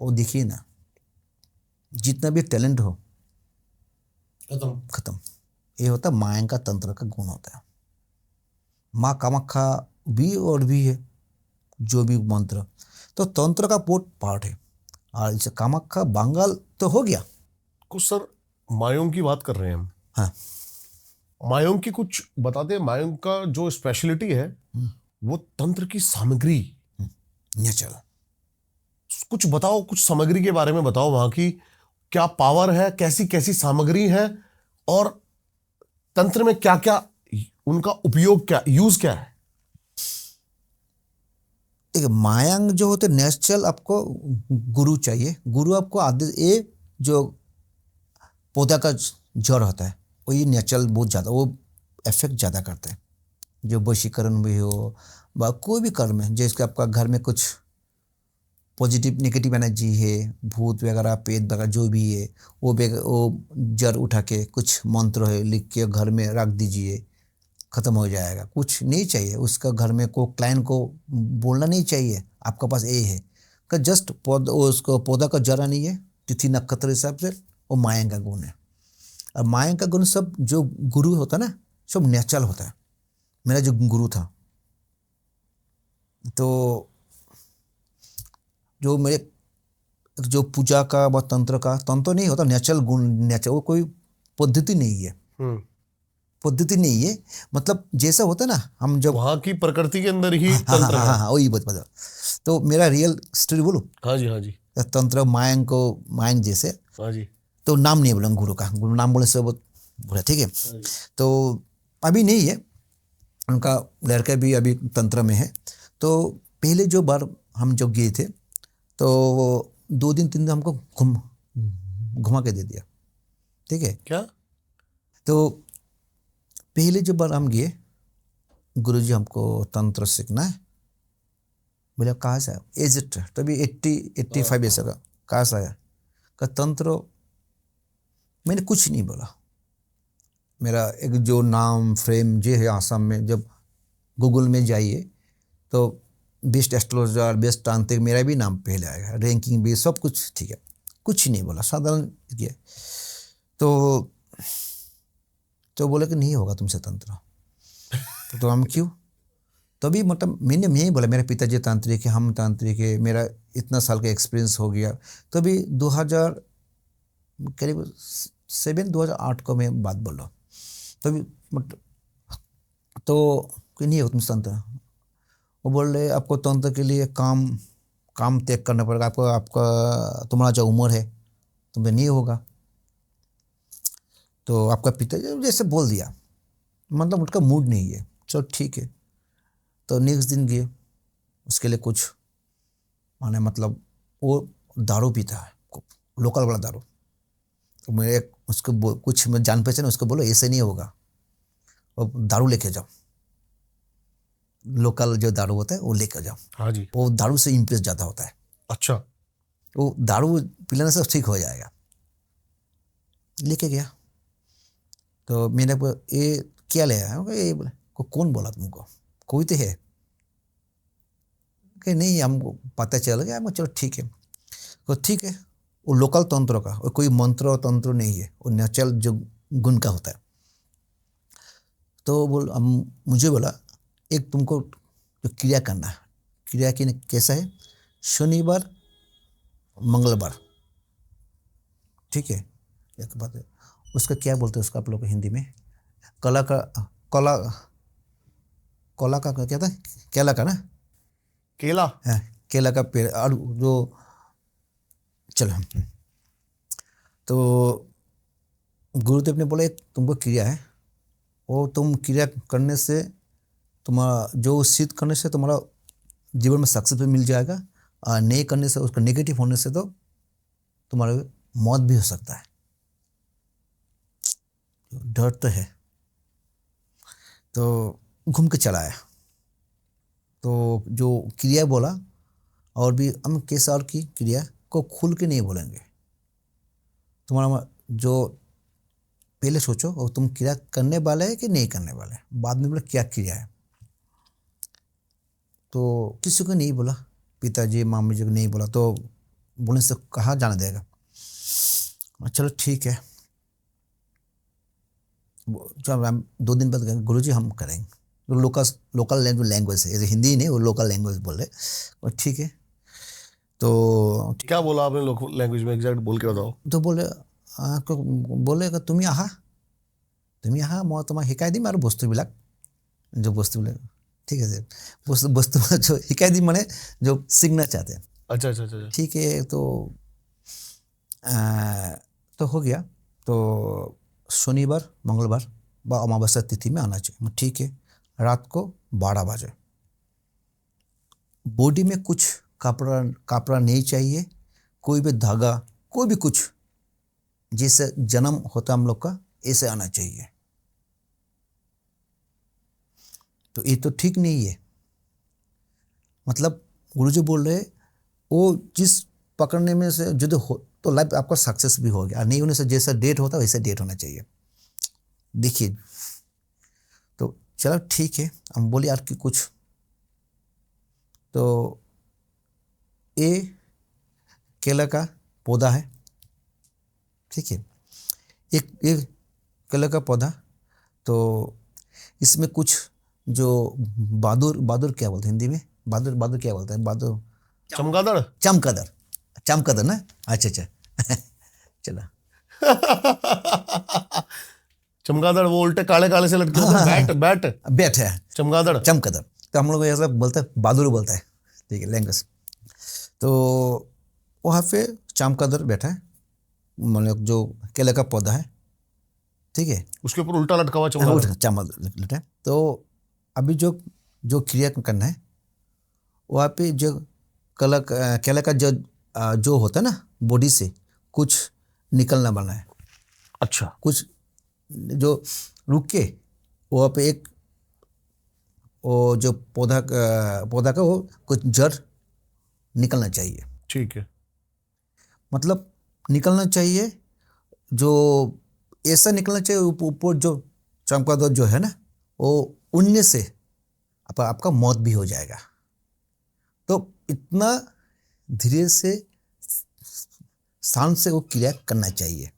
S2: वो देखिए ना, जितना भी टैलेंट हो खत्म। ये होता है माया का तंत्र का गुण होता है। माँ कामाख्या भी और भी है जो भी मंत्र, तो तंत्र का बहुत पार्ट है। और इसे कामाख्या बंगाल तो हो गया।
S1: कुछ सर मायोंग की बात कर रहे हैं हम।
S2: हाँ,
S1: मायोंग की कुछ बताते हैं। मायोंग का जो स्पेशलिटी है वो तंत्र की सामग्री।
S2: नेचर
S1: कुछ बताओ, कुछ सामग्री के बारे में बताओ, वहां की क्या पावर है, कैसी कैसी सामग्री है, और तंत्र में क्या क्या उनका उपयोग, क्या यूज क्या है?
S2: एक मायांग जो होते नेचुरल, आपको गुरु चाहिए। गुरु आपको आदि, ये जो पौधा का जड़ होता है वो ये नेचुरल बहुत ज़्यादा वो इफेक्ट ज़्यादा करते हैं। जो वशीकरण भी हो व कोई भी कर्म है, जैसे आपका घर में कुछ पॉजिटिव नेगेटिव एनर्जी है, भूत वगैरह पेट वगैरह जो भी है, वो जड़ उठा के कुछ मंत्र है लिख के घर में रख दीजिए, ख़त्म हो जाएगा। कुछ नहीं चाहिए उसका, घर में को क्लाइंट को बोलना नहीं चाहिए आपका पास ये है का, जस्ट उसको पौधा का जरा नहीं है, तिथि नक्षत्र हिसाब से वो माया का गुण है। और माया का गुण सब जो गुरु होता है ना, सब नेचुरल होता है। मेरा जो गुरु था, तो जो मेरे जो पूजा का व तंत्र नहीं होता, नेचुरल गुण, नेचुरल, वो कोई पद्धति नहीं है। पद्धति नहीं है, मतलब जैसा होता है ना, हम जब
S1: वहां की प्रकृति के अंदर ही तंत्र है।
S2: हाँ, वही बता। तो मेरा रियल स्टोरी बोलूं?
S1: हाँ जी, हाँ जी।
S2: तंत्र मायंग जैसे,
S1: हाँ जी।
S2: तो नाम नहीं बोला गुरु का, गुरु नाम बोलने से बहुत बुरा। ठीक है, तो अभी नहीं है, उनका लड़का भी अभी तंत्र में है। तो पहले जो बार हम जब गए थे, तो 2 दिन 3 दिन हमको घुमा के दे दिया। ठीक है,
S1: क्या?
S2: तो पहले जो बार हम गए, गुरुजी हमको तंत्र सीखना है। बोला कहाँ से आया? एज तभी 85 ऐसा का, कहाँ से आया का तंत्र? मैंने कुछ नहीं बोला। मेरा एक जो नाम फ्रेम जो है आसाम में, जब गूगल में जाइए तो बेस्ट एस्ट्रोलॉजर, बेस्ट तांत्रिक, मेरा भी नाम पहले आएगा, रैंकिंग भी सब कुछ ठीक है। कुछ नहीं बोला, साधारण किया। तो बोले कि नहीं होगा तुमसे तंत्र। तो हम क्यों? तभी मतलब मैंने यही बोला, मेरे पिताजी तांत्रिक है, हम तांत्रिक है, मेरा इतना साल का एक्सपीरियंस हो गया। तभी 2000 करीब 2008 को मैं बात बोला। तभी मतलब तो कि नहीं हो तुम तंत्र। वो बोल रहे आपको तंत्र के लिए काम त्याग करना पड़ेगा आपको, आपका तुम्हारा जो उम्र है तुम्हें नहीं होगा। तो आपका पिताजी जैसे बोल दिया, मतलब उनका मूड नहीं है। चलो ठीक है। तो नेक्स्ट दिन गए, उसके लिए कुछ माने मतलब वो दारू पीता है, लोकल वाला दारू। तो मेरे उसको कुछ मैं जान पहचान, उसको बोलो ऐसे नहीं होगा, वो दारू लेके जाओ, लोकल जो दारू होता है वो लेकर जाओ।
S1: हाँ जी।
S2: वो दारू से इम्प्रेस ज़्यादा होता है।
S1: अच्छा।
S2: वो दारू पिलाने से ठीक हो जाएगा। लेके गया तो मैंने ये क्या ले आया? ये बोला कौन बोला तुमको? कोई तो है कि नहीं, हमको पता चल गया। हम चलो ठीक है। तो ठीक है, वो लोकल तंत्र का, और कोई मंत्र तंत्र नहीं है, वो नेचुरल जो गुण का होता है। तो मुझे बोला एक तुमको जो क्रिया करना है, क्रिया की कैसा है, शनिवार मंगलवार, ठीक है। एक बात है, उसका क्या बोलते हैं उसका आप लोग हिंदी में? कला का क्या था? केला का ना?
S1: केला।
S2: हाँ, केला का पेड़। और जो चलो, तो गुरुदेव ने बोला एक तुमको क्रिया है, वो तुम क्रिया करने से तुम्हारा जो सिद्ध करने से तुम्हारा जीवन में सक्सेस भी मिल जाएगा, और नहीं करने से, उसका नेगेटिव होने से तो तुम्हारा मौत भी हो सकता है। डर तो है। तो घूम के चला आया। तो जो क्रिया बोला, और भी हम कैसा और की क्रिया को खुल के नहीं बोलेंगे। तुम्हारा जो पहले सोचो और तुम क्रिया करने वाले है कि नहीं करने वाले, बाद में बोला क्या क्रिया है। तो किसी को नहीं बोला, पिताजी मामी जी को नहीं बोला, तो बोलने से कहाँ जाने देगा। चलो ठीक है, जब हम 2 दिन बाद गए, गुरुजी हम करेंगे, तो लोकल लैंग्वेज है, जैसे हिंदी नहीं, वो लोकल लैंग्वेज बोल रहे। और ठीक है, तो
S1: क्या बोला आपने लोकल लैंग्वेज में? एग्जैक्ट बोल के बताओ।
S2: तो बोले তুমি আহা, মই তোমাক শিকাই দিম আৰু বস্তুবিলাক, ঠিক আছে, বস্তু जो শিকাই দিম মানে जो सीखना चाहते हैं।
S1: अच्छा अच्छा अच्छा।
S2: ठीक है, तो हो गया। तो शनिवार मंगलवार व अमावस्या तिथि में आना चाहिए। ठीक है, रात को 12 बजे। बॉडी में कुछ कपड़ा नहीं चाहिए, कोई भी धागा, कोई भी कुछ, जिससे जन्म होता हम लोग का, ऐसे आना चाहिए। तो ये तो ठीक नहीं है। मतलब गुरुजी बोल रहे वो जिस पकड़ने में से जो हो तो लाइफ आपका सक्सेस भी हो गया, नहीं होने से जैसा डेट होता है वैसा डेट होना चाहिए। देखिए, तो चलो ठीक है, हम बोले यार कि कुछ, तो ये केला का पौधा है, ठीक है, एक केला का पौधा। तो इसमें कुछ जो बहादुर क्या बोलते हैं हिंदी में? बहादुर क्या बोलते हैं? बहादुर, चमकदर ना? अच्छा चला।
S1: चमगादड़ वो उल्टे काले काले से लटके होते हैं। बैट
S2: है
S1: चमगादड़।
S2: तो हम लोग ऐसा बोलते हैं, बहादुर बोलता है, ठीक है, लैंग्वेज। तो वहाँ पे चमगादड़ बैठा है, मतलब जो केले का पौधा है, ठीक है,
S1: उसके ऊपर उल्टा लटका हुआ चमगादड़
S2: लटा। तो अभी जो क्रिया करना है, वहाँ पे जो केले का जो होता है ना, बॉडी से कुछ निकलना बना है।
S1: अच्छा।
S2: कुछ जो रुक के वहाँ पे एक वो जो पौधा का वो कुछ जड़ निकलना चाहिए।
S1: ठीक है,
S2: मतलब निकलना चाहिए, जो ऐसा निकलना चाहिए ऊपर जो चमगादड़ जो है ना, वो उड़ने से आपका मौत भी हो जाएगा। तो इतना धीरे से साउंड से वो क्रिया करना चाहिए।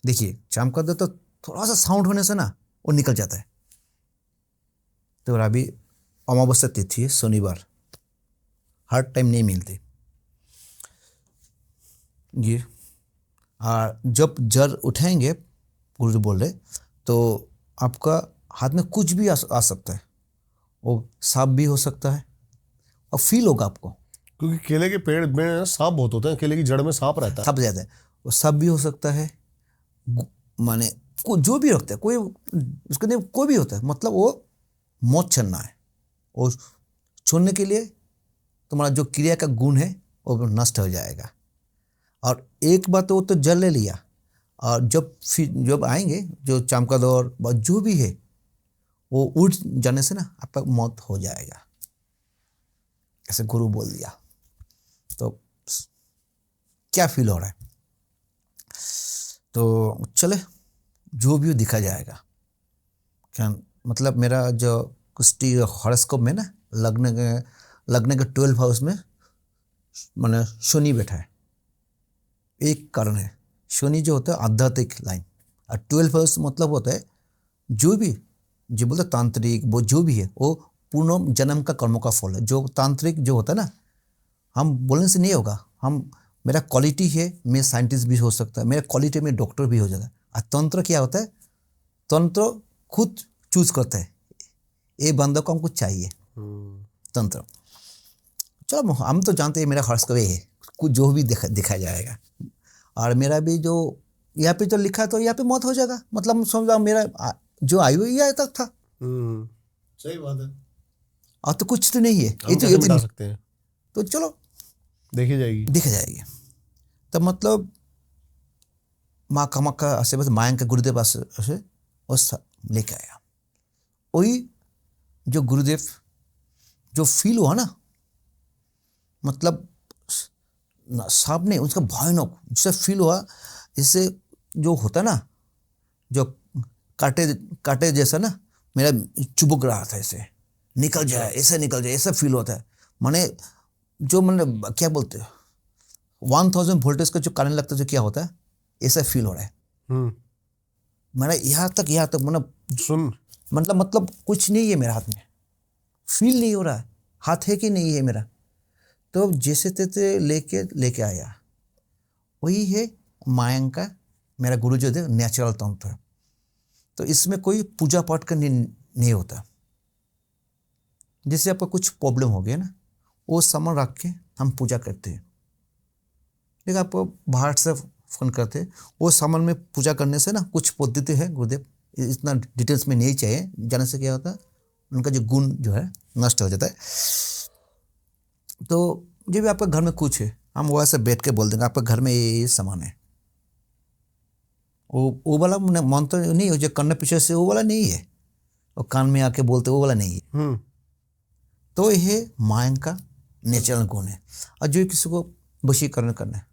S2: देखिए, चमगादड़ तो थोड़ा सा साउंड होने से ना वो निकल जाता है। तो अभी अमावस्या तिथि है, शनिवार, हर टाइम नहीं मिलती ये। और जब जड़ उठाएंगे, गुरु बोल रहे, तो आपका हाथ में कुछ भी आ सकता है, वो सांप भी हो सकता है, और फील होगा आपको,
S1: क्योंकि केले के पेड़ में सांप बहुत होते हैं, केले की जड़ में सांप रहता है,
S2: सांप ज्यादा है, वो सांप भी हो सकता है, माने जो भी रखता है, कोई उसके लिए कोई भी होता है, मतलब वो मौत छनना है। और छोड़ने के लिए तुम्हारा जो क्रिया का गुण है वो नष्ट हो जाएगा। और एक बात वो तो जल ले लिया, और जब आएंगे जो चमगादड़ जो भी है, वो उड़ जाने से ना आपका मौत हो जाएगा, ऐसे गुरु बोल दिया। तो क्या फील हो रहा है। तो चले जो भी दिखा जाएगा। क्या मतलब मेरा जो कुछ हॉरोस्कोप में ना लगने के 12 हाउस में मैंने शनि बैठा है। एक कारण है, शनि जो होता है आध्यात्मिक लाइन, और 12 हाउस मतलब होता है जो भी जो बोलते तांत्रिक, वो जो भी है वो पूर्ण जन्म का कर्मों का फल है। जो तांत्रिक जो होता है ना, हम बोलने से नहीं होगा। हम मेरा क्वालिटी है, मैं साइंटिस्ट भी हो सकता है, मेरा क्वालिटी में डॉक्टर भी हो जाता है। और तंत्र क्या होता है, तंत्र खुद चूज करता है ये बंदा को हमको चाहिए। तंत्र चलो हम तो जानते हैं मेरा हॉरोस्कोप है, कुछ जो भी दिखा जाएगा। और मेरा भी जो यहाँ पे तो लिखा तो यहाँ पे मौत हो जाएगा, मतलब समझो मेरा जो आयु यहाँ तक था।
S1: सही बात है।
S2: और तो कुछ तो नहीं है,
S1: हम कैसे मिटा सकते हैं?
S2: तो चलो
S1: देखी जाएगी।
S2: तब मतलब माँ कामाख्या ऐसे बस मायंक के गुरुदेव ऐसे उस लेके आया। वही जो गुरुदेव जो फील हुआ ना, मतलब सामने उसका भयानक जैसे फील हुआ, जैसे जो होता ना जो काटे जैसा ना, मेरा चुभक रहा था, ऐसे निकल जाए, ऐसा फील होता है। माने जो मैंने क्या बोलते हैं 1000 वोल्टेज का जो करंट लगता है, जो क्या होता है ऐसा फील हो रहा है। मेरा यहाँ तक मतलब
S1: सुन
S2: मतलब कुछ नहीं है मेरा हाथ में, फील नहीं हो रहा है, हाथ है कि नहीं है मेरा। तो जैसे तैसे लेके आया। वही है मायंक का मेरा गुरु जो थे नेचुरल तंत्र है। तो इसमें कोई पूजा पाठ का नहीं होता। जैसे आपका कुछ प्रॉब्लम हो गया ना, वो सामान रख के हम पूजा करते हैं। देखिए आपको बाहर से फोन करते हैं, वो सामान में पूजा करने से ना कुछ पद्धति है गुरुदेव, इतना डिटेल्स में नहीं चाहिए जाने से क्या होता है उनका जो गुण जो है नष्ट हो जाता है। तो जब भी आपके घर में कुछ है, हम वहाँ से बैठ के बोल देंगे आपके घर में ये सामान है। वो वाला मंत्र नहीं हो जो कान पीछे से, वो वाला नहीं है, और कान में आके बोलते वो वाला नहीं है। तो यह मायंक का नेचुरल गुण है। और जो किसी को वशीकरण करना है,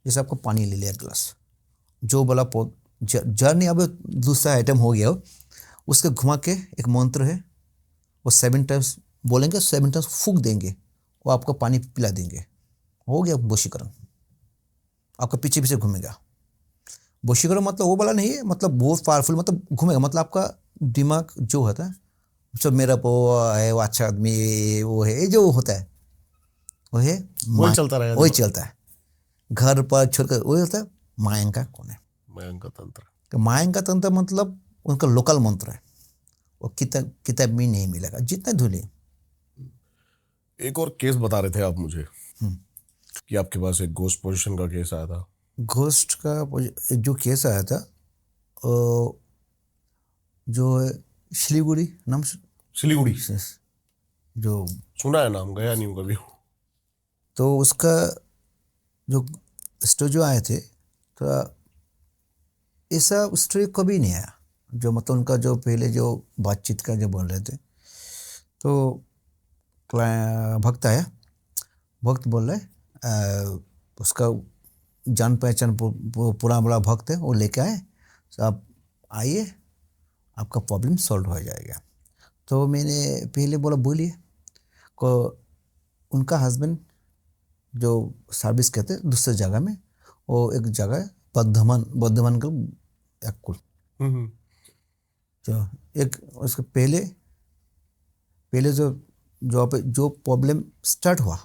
S2: जैसे आपको पानी ले लिया एक गिलास, जो वाला जर नहीं, अब दूसरा आइटम हो गया, उसके घुमा के एक मंत्र है, वो 7 टाइम्स बोलेंगे, 7 टाइम्स फूंक देंगे, वो आपको पानी पिला देंगे, हो गया वशीकरण। आपका पीछे पीछे घूमेगा। वशीकरण मतलब वो वाला नहीं है, मतलब बहुत पावरफुल, मतलब घूमेगा, मतलब आपका दिमाग जो होता है सब मेरा वो है, वो अच्छा आदमी वो है, जो होता है वो है,
S1: वही चलता रहेगा,
S2: वही चलता है। घर पर छोड़कर वही होता है मायंक का कौन है,
S1: मायंक का तंत्र।
S2: तो मायंक का तंत्र मतलब उनका लोकल मंत्र है, वो किताब में नहीं मिलेगा जितना धुले।
S1: एक और केस बता रहे थे आप मुझे कि आपके पास एक गोस्ट पोजीशन का केस आया था।
S2: घोस्ट का जो केस आया था जो सिलीगुड़ी नाम,
S1: सिलीगुड़ी
S2: जो
S1: सुना है नाम, गया नहीं हूँ कभी।
S2: तो उसका जो स्टोरी जो आए थे, तो ऐसा स्टोरी कभी नहीं आया। जो मतलब उनका जो पहले जो बातचीत का जो बोल रहे थे, तो भक्त आया, भक्त बोल रहे उसका जान पहचान पूरा बड़ा भक्त है, वो लेके आए, तो आप आइए आपका प्रॉब्लम सॉल्व हो जाएगा। तो मैंने पहले बोला बोलिए को, उनका हस्बैंड जो सर्विस कहते हैं दूसरे जगह में, वो एक जगह बर्धमान का एक कुल, जो एक उसके पहले जो प्रॉब्लम स्टार्ट हुआ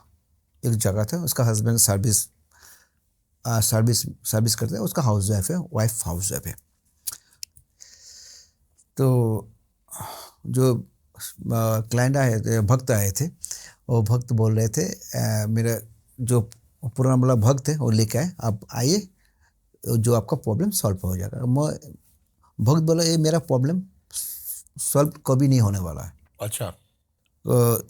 S2: एक जगह था, उसका हस्बैंड सर्विस करते हैं, उसका हाउस वाइफ है। तो जो क्लाइंट आए थे, भक्त आए थे, वो भक्त बोल रहे थे मेरा जो पुराना वाला भक्त है वो लेके आए, आप आइए जो आपका प्रॉब्लम सॉल्व हो जाएगा। मैं भक्त बोला ये मेरा प्रॉब्लम सॉल्व कभी नहीं होने वाला है।
S1: अच्छा।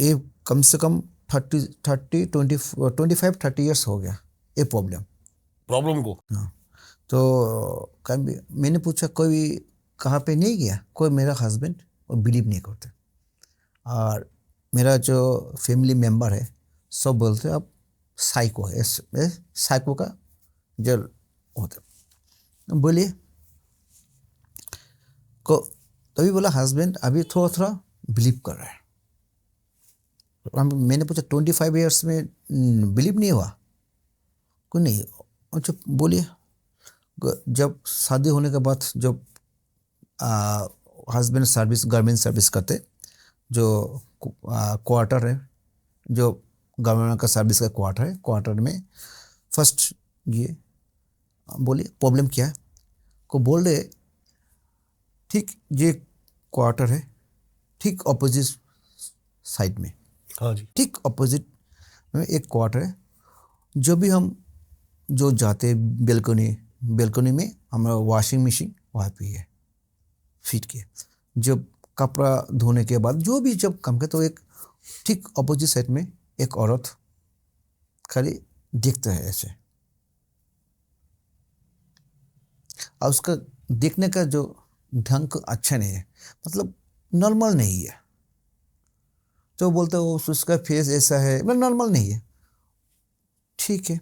S2: ये कम से कम 25-30 ईयर्स हो गया ये प्रॉब्लम को। हाँ, तो मैंने पूछा कोई कहाँ पे नहीं गया, कोई मेरा हस्बैंड वो बिलीव नहीं करते, और मेरा जो फैमिली मेम्बर है सब बोलते अब साइको है, साइको का जो होता। बोलिए को, तभी बोला हस्बैंड अभी थोड़ा थोड़ा बिलीव कर रहा है। मैंने पूछा 25 ईयर्स में बिलीव नहीं हुआ? कोई नहीं। अच्छा बोलिए, जब शादी होने के बाद जब हस्बैंड सर्विस गवर्नमेंट सर्विस करते, जो क्वार्टर है, जो गवर्नमेंट का सर्विस का क्वार्टर है, क्वार्टर में फर्स्ट ये बोलिए प्रॉब्लम क्या है? को बोल रहे ठीक ये क्वार्टर है, ठीक ऑपोजिट साइड में,
S1: हाँ जी,
S2: ठीक ऑपोजिट में एक क्वार्टर है। जो भी हम जो जाते बेल्कोनी में हमारा वॉशिंग मशीन वहाँ पे है फिट किया। जब कपड़ा धोने के बाद जो भी जब काम करते तो एक ठीक ऑपोजिट साइड में एक औरत खाली दिखता है ऐसे, और उसका देखने का जो ढंग अच्छा नहीं है, मतलब नॉर्मल नहीं है। जो बोलते हो उसका फेस ऐसा है, मतलब नॉर्मल नहीं है, ठीक है।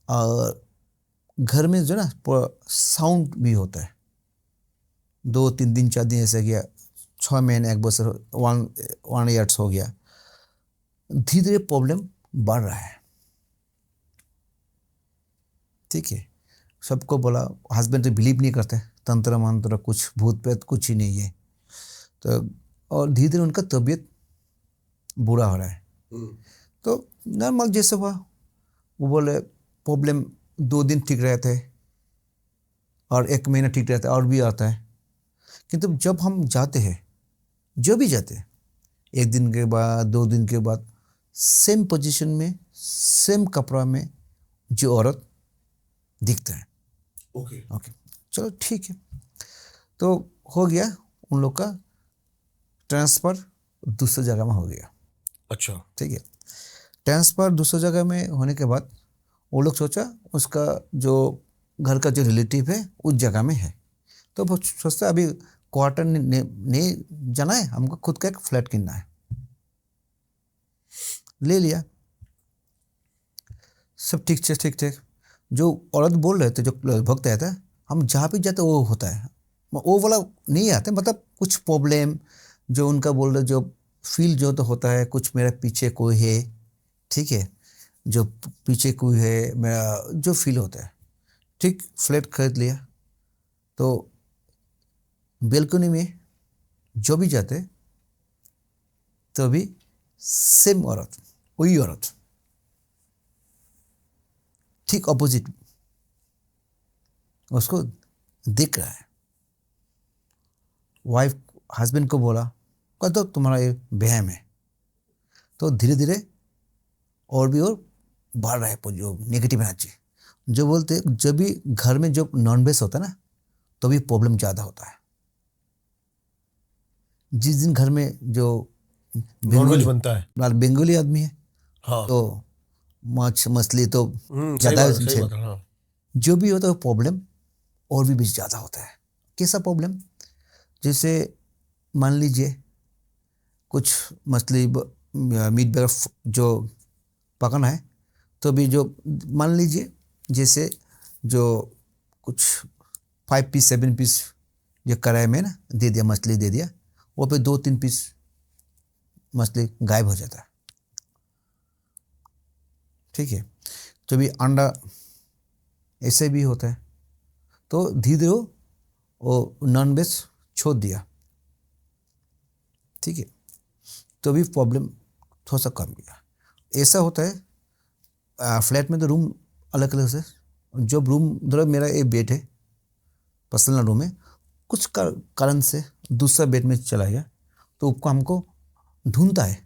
S2: और घर में जो ना साउंड भी होता है, 2-3 दिन 4 दिन ऐसा गया, 6 महीने 1 बरस 1 ईयर्स हो गया, धीरे धीरे प्रॉब्लम बढ़ रहा है, ठीक है। सबको बोला, हस्बैंड तो बिलीव नहीं करते, तंत्र मंत्र कुछ भूत प्रेत कुछ ही नहीं है। तो और धीरे धीरे उनका तबीयत बुरा हो रहा है। तो नॉर्मल जैसे हुआ, वो बोले प्रॉब्लम 2 दिन ठीक रहते हैं और 1 महीना ठीक रहता है और भी आता है। किंतु जब हम जाते हैं, जो भी जाते हैं, 1 दिन के बाद 2 दिन के बाद सेम पोजीशन में सेम कपड़ा में जो औरत दिखता है। ओके चलो ठीक है। तो हो गया उन लोग का ट्रांसफ़र दूसरी जगह में हो गया।
S1: अच्छा,
S2: ठीक है। ट्रांसफ़र दूसरी जगह में होने के बाद वो लोग सोचा उसका जो घर का जो रिलेटिव है उस जगह में है, तो वो सोचता अभी क्वार्टर नहीं जाना है, हमको खुद का एक फ्लैट किनना है। ले लिया, सब ठीक से ठीक ठाक। जो औरत बोल रहे थे, जो भक्त रहता है, हम जहाँ पे जाते वो होता है, वो वाला नहीं आते, मतलब कुछ प्रॉब्लम जो उनका बोल रहे, जो फील जो तो होता है कुछ मेरा पीछे कोई है, ठीक है, जो पीछे कोई है मेरा जो फील होता है। ठीक, फ्लैट खरीद लिया। तो बेल्कनी में जो भी जाते तो भी सेम औरत, वही औरत ठीक ऑपोजिट उसको दिख रहा है। वाइफ हस्बैंड को बोला, कह दो तुम्हारा ये वहम है। तो धीरे धीरे और भी और बढ़ रहा है जो नेगेटिव एनर्जी। जो बोलते जब भी घर में जो नॉन वेज होता है ना, तो भी प्रॉब्लम ज़्यादा होता है। जिस दिन घर में जो
S1: नॉनवेज बनता है,
S2: बंगाली आदमी है,
S1: हाँ,
S2: तो माछ मछली तो
S1: सही
S2: ज़्यादा
S1: बात है, सही बात है, हाँ।
S2: जो भी होता है वो प्रॉब्लम और भी ज़्यादा होता है। कैसा प्रॉब्लम? जैसे मान लीजिए कुछ मछली मीट वगैरह जो पकाना है, तो भी जो मान लीजिए जैसे जो कुछ 5 पीस 7 पीस जो कढ़ाई में ना दे दिया, मछली दे दिया, वो पे 2-3 पीस मछली गायब हो जाता है, ठीक है। जो भी अंडा ऐसे भी होता है। तो धीरे धीरे वो नॉन वेज छोड़ दिया, ठीक है, तो भी प्रॉब्लम थोड़ा सा कम गया। ऐसा होता है फ्लैट में तो रूम अलग अलग से, जो रूम मतलब मेरा एक बेड है, पर्सनल रूम है, कुछ कारण से दूसरा बेड में चला गया, तो उसको हमको ढूंढता है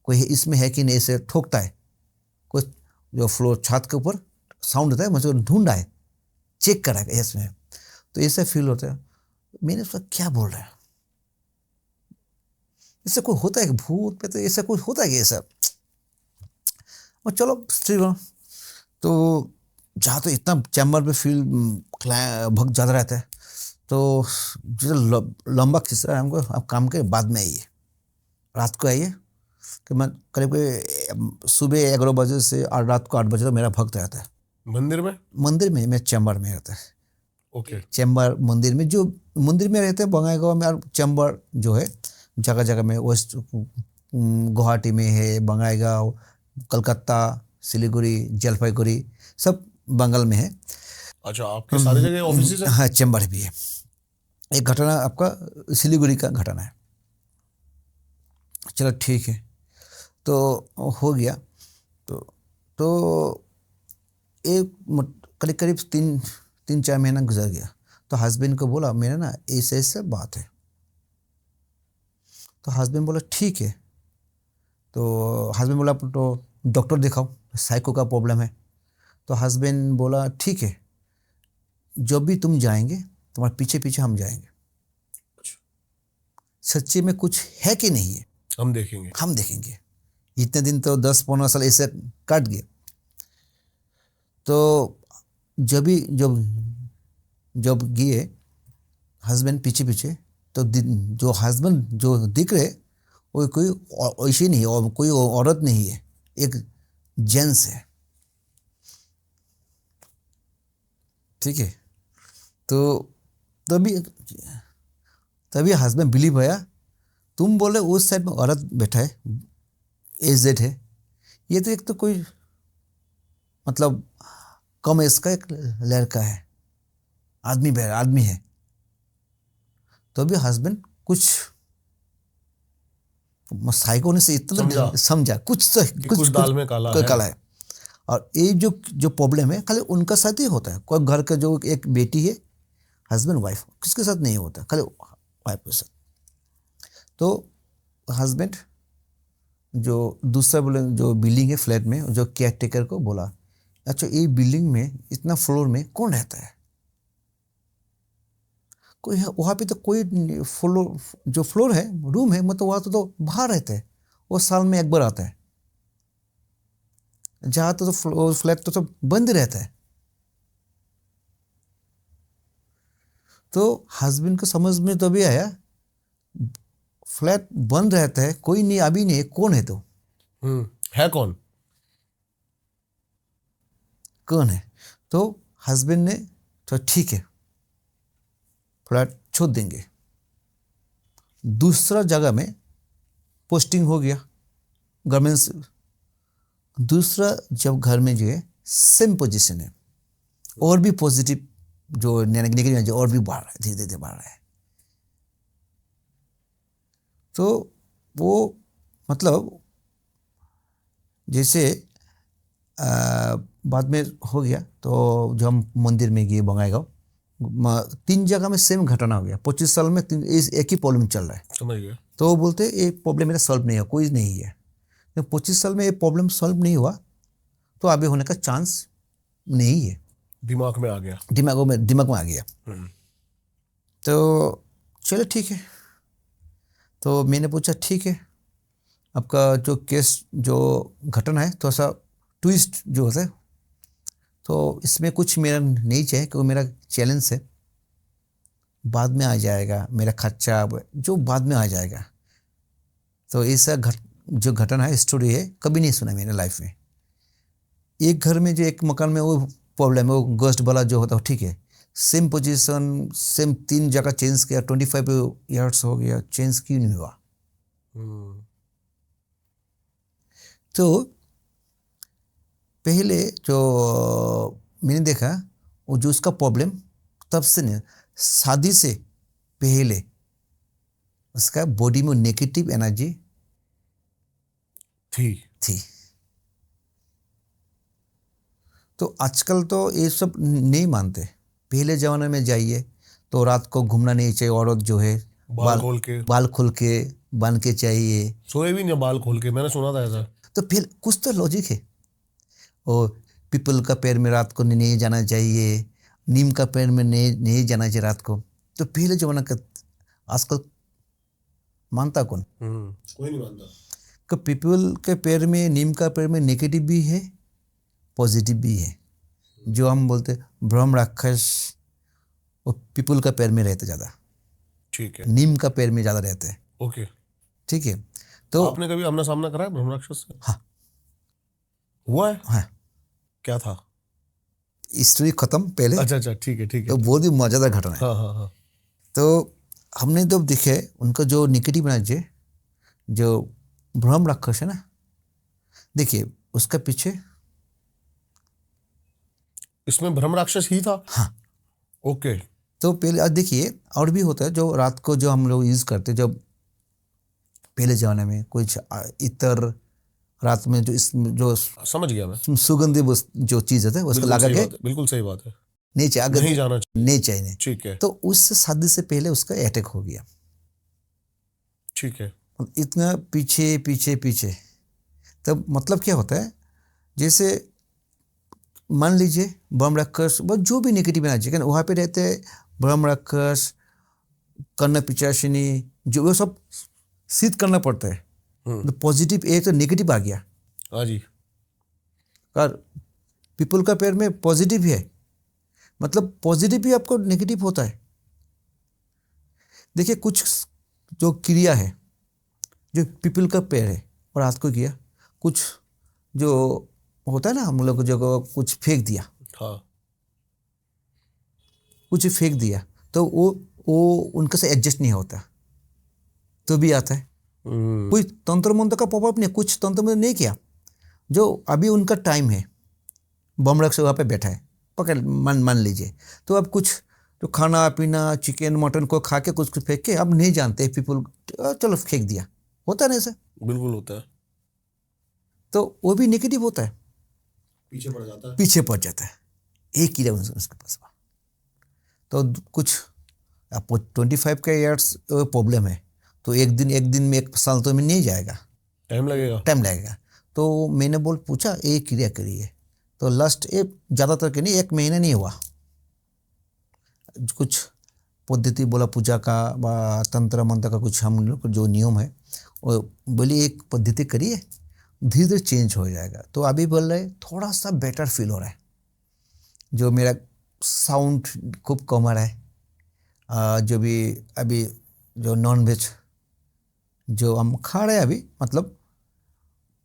S2: कोई इसमें है कि नहीं, ऐसे ठोकता है, कोई जो फ्लोर छत के ऊपर साउंड होता है, मुझे ढूंढा है, चेक करा है इसमें। तो ऐसा फील होता है, मैंने उसका क्या बोल रहा है, इससे कोई होता है कि भूत पे, तो ऐसा कुछ होता है कि ऐसा। और चलो ठीक हो। तो जहाँ तो इतना चैम्बर में फील भक्त ज़्यादा रहता है, तो जो लंबा खिंच रहा है हमको, अब काम के बाद में आइए, रात को आइए, कि मैं करीब सुबह 11 बजे से और रात को 8 बजे तक मेरा भक्त रहता है
S1: मंदिर में?
S2: मंदिर में। मैं चैम्बर में रहता है।
S1: ओके।
S2: चैम्बर मंदिर में, जो मंदिर में रहते हैं बंगाईगांव में, और चैम्बर जो है जगह जगह में, वेस्ट गुवाहाटी में है, बंगाईगांव, कलकत्ता, सिलीगुड़ी, जलपाईगुड़ी, सब बंगाल में है।
S1: अच्छा, आपके सारी जगह ऑफिस है?
S2: हाँ, चैम्बर भी है। एक घटना आपका सिलीगुड़ी का घटना है। चलो ठीक है, तो हो गया। तो एक करीब करीब 3-4 महीना गुजर गया। तो हस्बैंड को बोला मेरा ना ऐसे ऐसे बात है। तो हस्बैंड बोला ठीक है। तो हस्बैंड बोला तो डॉक्टर दिखाओ, साइको का प्रॉब्लम है। तो हस्बैंड बोला ठीक है, जब भी तुम जाएंगे तुम्हारे पीछे पीछे हम जाएंगे, सच्ची में कुछ है कि नहीं है
S1: हम देखेंगे।
S2: हम देखेंगे। इतने दिन तो 10-15 साल ऐसे काट गए। तो जब गए हस्बैंड पीछे पीछे, तो जो हस्बैंड जो दिख रहे वो कोई ऐसे नहीं है, और कोई औरत नहीं है, एक जेंट्स है। ठीक है। तो तभी हस्बैंड बिलीव आया। तुम बोले उस साइड में औरत बैठा है, एजेड है, ये तो एक तो कोई मतलब कम एज का एक लड़का है, आदमी है। तो भी हस्बैंड कुछ साइको ने से इतना समझा कुछ
S1: दाल में काला
S2: है। और ये जो प्रॉब्लम है खाली उनका साथ ही होता है। कोई घर का जो एक बेटी है, हस्बैंड वाइफ, किसके साथ नहीं होता, खाली वाइफ के साथ। तो हस्बैंड जो दूसरा बोले जो बिल्डिंग है फ्लैट में, जो केयर टेकर को बोला अच्छा ये बिल्डिंग में इतना फ्लोर में कौन रहता है, कोई है वहाँ पे तो कोई फ्लोर है, रूम है, मतलब वहाँ तो बाहर रहते हैं, वो साल में एक बार आता है। जहाँ तो फ्लैट तो बंद रहता है। तो हस्बैंड को समझ में तो भी आया फ्लैट बंद रहता है, कोई नहीं, अभी नहीं, कौन है तो
S1: है
S2: कौन है। तो हस्बैंड ने तो ठीक है फ्लैट छोड़ देंगे, दूसरा जगह में पोस्टिंग हो गया गवर्नमेंट से। दूसरा जब घर में जो है सेम पोजीशन है, और भी पॉजिटिव जो नेगेटिव जो और भी बढ़ रहा है, धीरे धीरे बढ़ रहा है। तो वो मतलब जैसे बाद में हो गया। तो जब हम मंदिर में गए बंगाईगांव, 3 जगह में सेम घटना हो गया। 25 साल में एक ही प्रॉब्लम चल रहा है।
S1: समझ गया।
S2: तो वो बोलते ये प्रॉब्लम मेरा सॉल्व नहीं है, कोई नहीं है। 25 साल में ये प्रॉब्लम सॉल्व नहीं हुआ तो आगे होने का चांस नहीं है।
S1: दिमाग में आ गया।
S2: दिमाग में आ गया। तो चलो ठीक है। तो मैंने पूछा ठीक है आपका जो केस जो घटना है थोड़ा सा ट्विस्ट जो होता है, तो इसमें कुछ मेरा नहीं चाहिए क्योंकि मेरा चैलेंज है, बाद में आ जाएगा, मेरा खर्चा जो बाद में आ जाएगा। तो ऐसा जो घटना है, स्टोरी है, कभी नहीं सुना मैंने लाइफ में। एक घर में जो एक मकान में वो प्रॉब्लम है, वो गोस्ट वाला जो होता है ठीक है, सेम पोजीशन सेम 3 जगह चेंज किया, 25 ईयर्स हो गया, चेंज क्यों नहीं हुआ। तो पहले जो मैंने देखा वो जो उसका प्रॉब्लम तब से नहीं, शादी से पहले उसका बॉडी में नेगेटिव एनर्जी थी। तो आजकल तो ये सब नहीं मानते। पहले जमाने में जाइए तो रात को घूमना नहीं चाहिए, औरत जो है बाल खोल के बांध के चाहिए,
S1: सोए भी नहीं बाल खोल के, मैंने सुना था ऐसा।
S2: तो फिर कुछ तो लॉजिक है। और पीपल का पेड़ में रात को नहीं जाना चाहिए, नीम का पेड़ में नहीं जाना चाहिए रात को। तो पहले जमाना का आजकल मानता कौन?
S1: कोई नहीं मानता।
S2: कि पीपल के पेड़ में, नीम का पेड़ में नेगेटिव भी है, पॉजिटिव भी है। जो हम बोलते ब्रह्म राक्षस वो पीपल का पेड़ में रहते ज़्यादा,
S1: ठीक है,
S2: नीम का पेड़ में ज़्यादा रहते हैं।
S1: ओके,
S2: ठीक है। तो
S1: आपने कभी आमना सामना करा है ब्रह्म राक्षस से?
S2: हाँ,
S1: हुआ है?
S2: हाँ,
S1: क्या था?
S2: स्टोरी खत्म पहले।
S1: अच्छा, ठीक है
S2: तो बहुत ही मजेदार घटना है।
S1: हाँ।
S2: तो हमने जब देखे उनका जो नेगेटिव एनर्जी, जो ब्रह्म राक्षस है ना, देखिए उसका पीछे।
S1: इसमें ब्रह्म राक्षस ही था?
S2: हाँ।
S1: ओके।
S2: तो पहले आज देखिए और भी होता है जो रात को जो हम लोग यूज करते, जब पहले जमाने में कुछ इतर रात में जो
S1: समझ गया मैं।
S2: सुगंधी जो चीज है उसको लगा के
S1: बिल्कुल सही बात है।
S2: नीचे आगे
S1: नहीं जाना चाहिए।
S2: नहीं चाहिए।
S1: ठीक है।
S2: तो उस शादी से पहले उसका अटैक हो गया।
S1: ठीक है।
S2: इतना पीछे पीछे पीछे। तब मतलब क्या होता है, जैसे मान लीजिए ब्रह्म राक्षस जो भी नेगेटिव एनर्जी वहाँ पे रहते हैं, ब्रह्म राक्षस, कर्ण पिचाशिनी, जो वो सब सिद्ध करना पड़ता है। तो पॉजिटिव एक तो नेगेटिव आ गया।
S1: हाँ जी।
S2: और पीपल का पैर में पॉजिटिव है, मतलब पॉजिटिव भी आपको नेगेटिव होता है। देखिए कुछ जो क्रिया है जो पीपल का पैर है और हाथ को किया, कुछ जो होता है ना हम लोग जो कुछ फेंक दिया,
S1: हाँ।
S2: कुछ फेंक दिया तो वो उनके से एडजस्ट नहीं होता तो भी आता है। कोई तंत्र मंत्र का पॉपअप नहीं, कुछ तंत्र मंत्र नहीं किया, जो अभी उनका टाइम है, बम रख से वहाँ पे बैठा है, पकड़ मान लीजिए। तो अब कुछ जो खाना पीना चिकन मटन को खा के कुछ फेंक के अब नहीं जानते पीपल, चलो फेंक दिया, होता है ना ऐसा?
S1: बिल्कुल होता है।
S2: तो वो भी नेगेटिव होता है,
S1: पीछे पड़ जाता है।
S2: एक कीड़ा उसके पास। तो कुछ आपको 25 का ईयर्स प्रॉब्लम है, तो एक दिन में 1 साल तो में नहीं जाएगा, टाइम लगेगा। तो मैंने पूछा एक क्रिया करिए, तो लास्ट ज़्यादातर के नहीं, 1 महीना नहीं हुआ। कुछ पद्धति बोला पूजा का व तंत्र मंत्र का कुछ हम लोग जो नियम है, और बोली एक पद्धति करिए, धीरे धीरे चेंज हो जाएगा। तो अभी बोल रहे थोड़ा सा बेटर फील हो रहा है, जो मेरा साउंड खूब कम आ रहा है, जो भी अभी जो नॉन वेज जो हम खा रहे हैं अभी, मतलब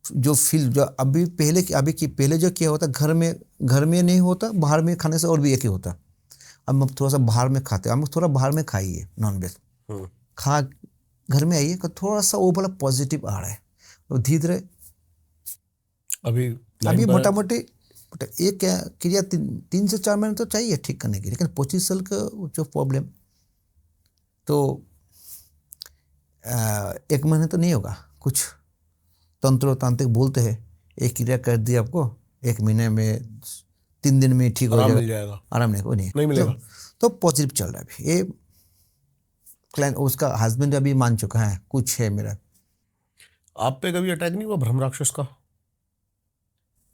S2: जो फील जो अभी पहले जो क्या होता घर में नहीं होता, बाहर में खाने से और भी एक ही होता। अब हम थोड़ा सा बाहर में खाते हैं, हम थोड़ा बाहर में खाइए नॉन वेज, खा घर में आइए, थोड़ा सा वो वाला पॉजिटिव आ रहा है। तो धीरे धीरे अभी मोटा मोटी एक क्रिया 3 से 4 महीने तो चाहिए ठीक करने के लिए, लेकिन 25 साल का जो प्रॉब्लम, तो 1 महीने तो नहीं होगा। कुछ तंत्र तांत्रिक बोलते हैं एक क्रिया कर दी आपको 1 महीने में 3 दिन में ठीक हो जाएगा, आराम नहीं मिलेगा। तो पॉजिटिव चल रहा है अभी। ये क्लाइंट उसका हस्बैंड अभी मान चुका है, कुछ है मेरा।
S1: आप पे कभी अटैक नहीं हुआ ब्रह्म राक्षस का?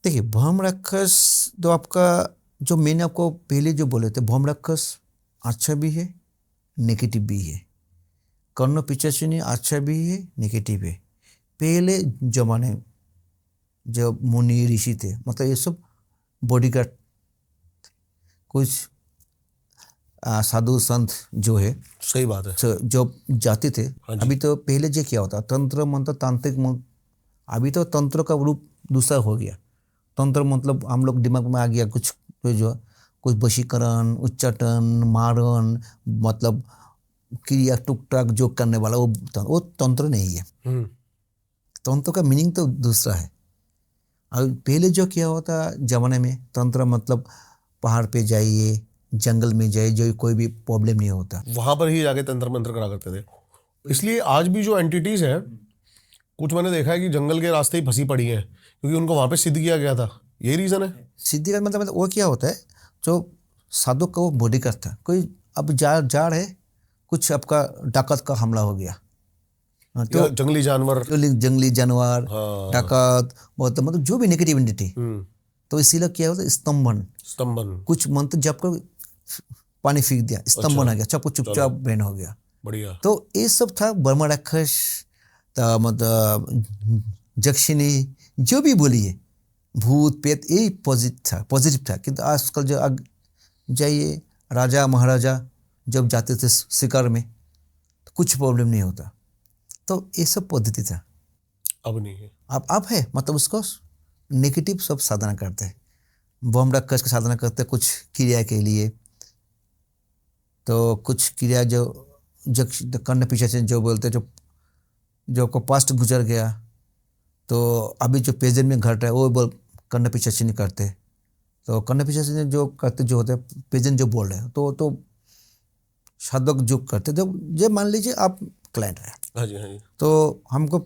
S2: देखिए ब्रह्म राक्षस तो आपका जो मैंने आपको पहले जो बोले थे, ब्रह्म राक्षस अच्छा भी है नेगेटिव भी है, कर्ण पिशाचिनी अच्छा भी है नेगेटिव है। पहले जमाने जब मुनि ऋषि थे, मतलब ये सब बॉडीगार्ड, कुछ साधु संत जो है,
S1: सही बात है,
S2: जो जाते थे। अभी तो पहले जो क्या होता तंत्र मंत्र तांत्रिक मंत्र, अभी तो तंत्र का रूप दूसरा हो गया। तंत्र मतलब हम लोग दिमाग में आ गया कुछ जो कुछ वशीकरण, उच्चाटन, मारण, मतलब क्रिया टुक टाक जो करने वाला, वो तंत्र नहीं है। तंत्र का मीनिंग तो दूसरा है। और पहले जो क्या होता जमाने में, तंत्र मतलब पहाड़ पे जाइए, जंगल में जाइए, जो कोई भी प्रॉब्लम नहीं होता,
S1: वहां पर ही जाके तंत्र मंत्र करा करते थे। इसलिए आज भी जो एंटिटीज हैं, कुछ मैंने देखा है कि जंगल के रास्ते ही फंसी पड़ी हैं, क्योंकि उनको वहां पे सिद्ध किया गया था। यही रीजन है। सिद्धि का मतलब वो क्या होता है, जो साधु का वो बॉडी का था, कोई अब जा रहे, कुछ आपका डाकत का हमला हो गया, तो जंगली जानवर डाकत, बहुत मतलब जो भी नेगेटिव एंटिटी, तो इसीलिए क्या होता है स्तंभन, कुछ मंत्र जब कर पानी फेंक दिया, स्तंभन आ गया, सबको चुपचाप ब्रेन हो गया। बढ़िया। तो ये सब था ब्रह्म राक्षस, मतलब जक्षिणी, जो भी बोलिए, भूत पेत, यही पॉजिटिव था। किंतु आजकल जो जाइए राजा महाराजा जब जाते थे शिकार में, तो कुछ प्रॉब्लम नहीं होता। तो ये सब पद्धति था, अब नहीं है। अब है, मतलब उसको
S2: नेगेटिव सब साधना करते हैं, बम रख के साधना करते हैं कुछ क्रिया के लिए। तो कुछ क्रिया जो जो करने पीछे से जो बोलते हैं, जो जो को पास्ट गुजर गया, तो अभी जो प्रेजेंट में घट रहा है वो बोल करने पीछे से नहीं करते। तो करने पीछे से जो करते जो होते हैं प्रेजेंट जो बोल रहे हैं, तो साधक जो करते जब ये मान लीजिए आप क्लाइंट है,
S1: हाँ जी, हाँ जी।
S2: तो हमको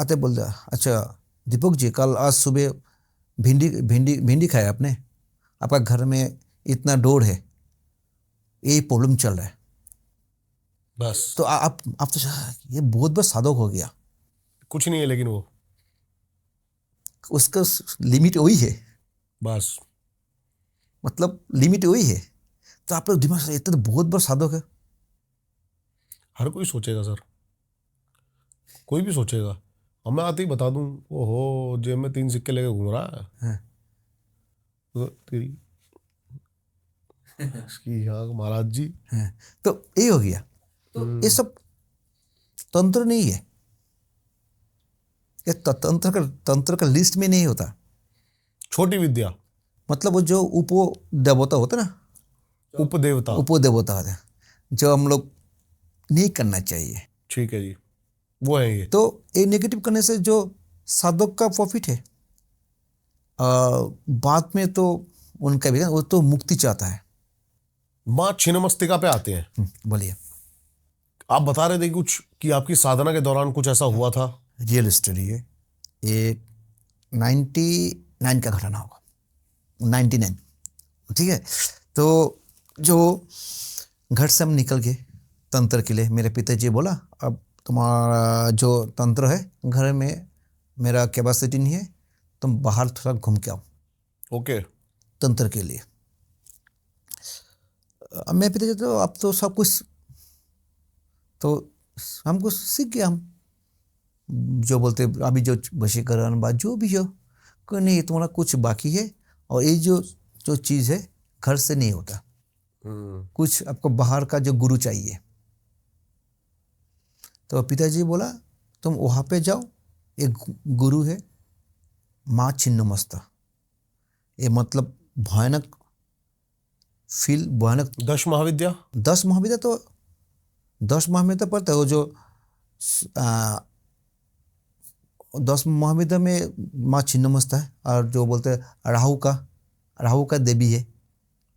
S2: आते बोलते अच्छा दीपक जी कल आज सुबह भिंडी भिंडी भिंडी खाया आपने, आपका घर में इतना डोर है, यही प्रॉब्लम चल रहा है।
S1: बस
S2: तो आप तो ये बहुत बड़ा साधक हो गया,
S1: कुछ नहीं है लेकिन वो
S2: उसका लिमिट वही है,
S1: बस
S2: मतलब लिमिट वही है। तो आप लोग दिमाग से इतना तो बहुत बड़ा साधक है।
S1: हर कोई सोचेगा सर, कोई भी सोचेगा। अब मैं आते ही बता दूं ओहो जेब में 3 सिक्के लेके घूम रहा है,
S2: हाँ।
S1: तो तेरी इसकी यहाँ महाराज जी।
S2: हाँ, तो यही हो गया। तो ये सब तंत्र नहीं है, ये तंत्र का लिस्ट में नहीं होता।
S1: छोटी विद्या,
S2: मतलब वो जो उपो देवता होता ना,
S1: उपदेवता।
S2: उपो देवता होता है, जो हम लोग नहीं करना चाहिए।
S1: ठीक है जी, वो है ये।
S2: तो ये नेगेटिव करने से जो साधक का प्रॉफिट है, बाद में तो उनका भी वो तो मुक्ति चाहता है।
S1: माँ छिन्नमस्तिका पे आते हैं।
S2: बोलिए।
S1: आप बता रहे थे कुछ कि आपकी साधना के दौरान कुछ ऐसा हुआ था।
S2: रियल स्टोरी है ये, 99 का घटना होगा, 99। ठीक है। तो जो घर से हम निकल गए तंत्र के लिए, मेरे पिताजी बोला अब तुम्हारा जो तंत्र है घर में मेरा कैपेसिटी नहीं है, तुम बाहर थोड़ा घूम के आओ
S1: ओके।
S2: तंत्र के लिए। अब मेरे पिताजी तो अब तो सब कुछ तो हमको सीख गया, हम जो बोलते अभी जो वशीकरण बात जो भी हो, कोई नहीं तुम्हारा कुछ बाकी है, और ये जो जो चीज़ है घर से नहीं होता, कुछ आपको बाहर का जो गुरु चाहिए। तो पिताजी बोला तुम वहाँ पे जाओ, एक गुरु है माँ छिन्नमस्ता, ये मतलब भयानक फील, भयानक
S1: 10 महाविद्या।
S2: 10 महाविद्या तो 10 महाविद्या पढ़ते हो जो 10 महाविद्या में माँ छिन्नमस्ता है, और जो बोलते हैं राहु का देवी है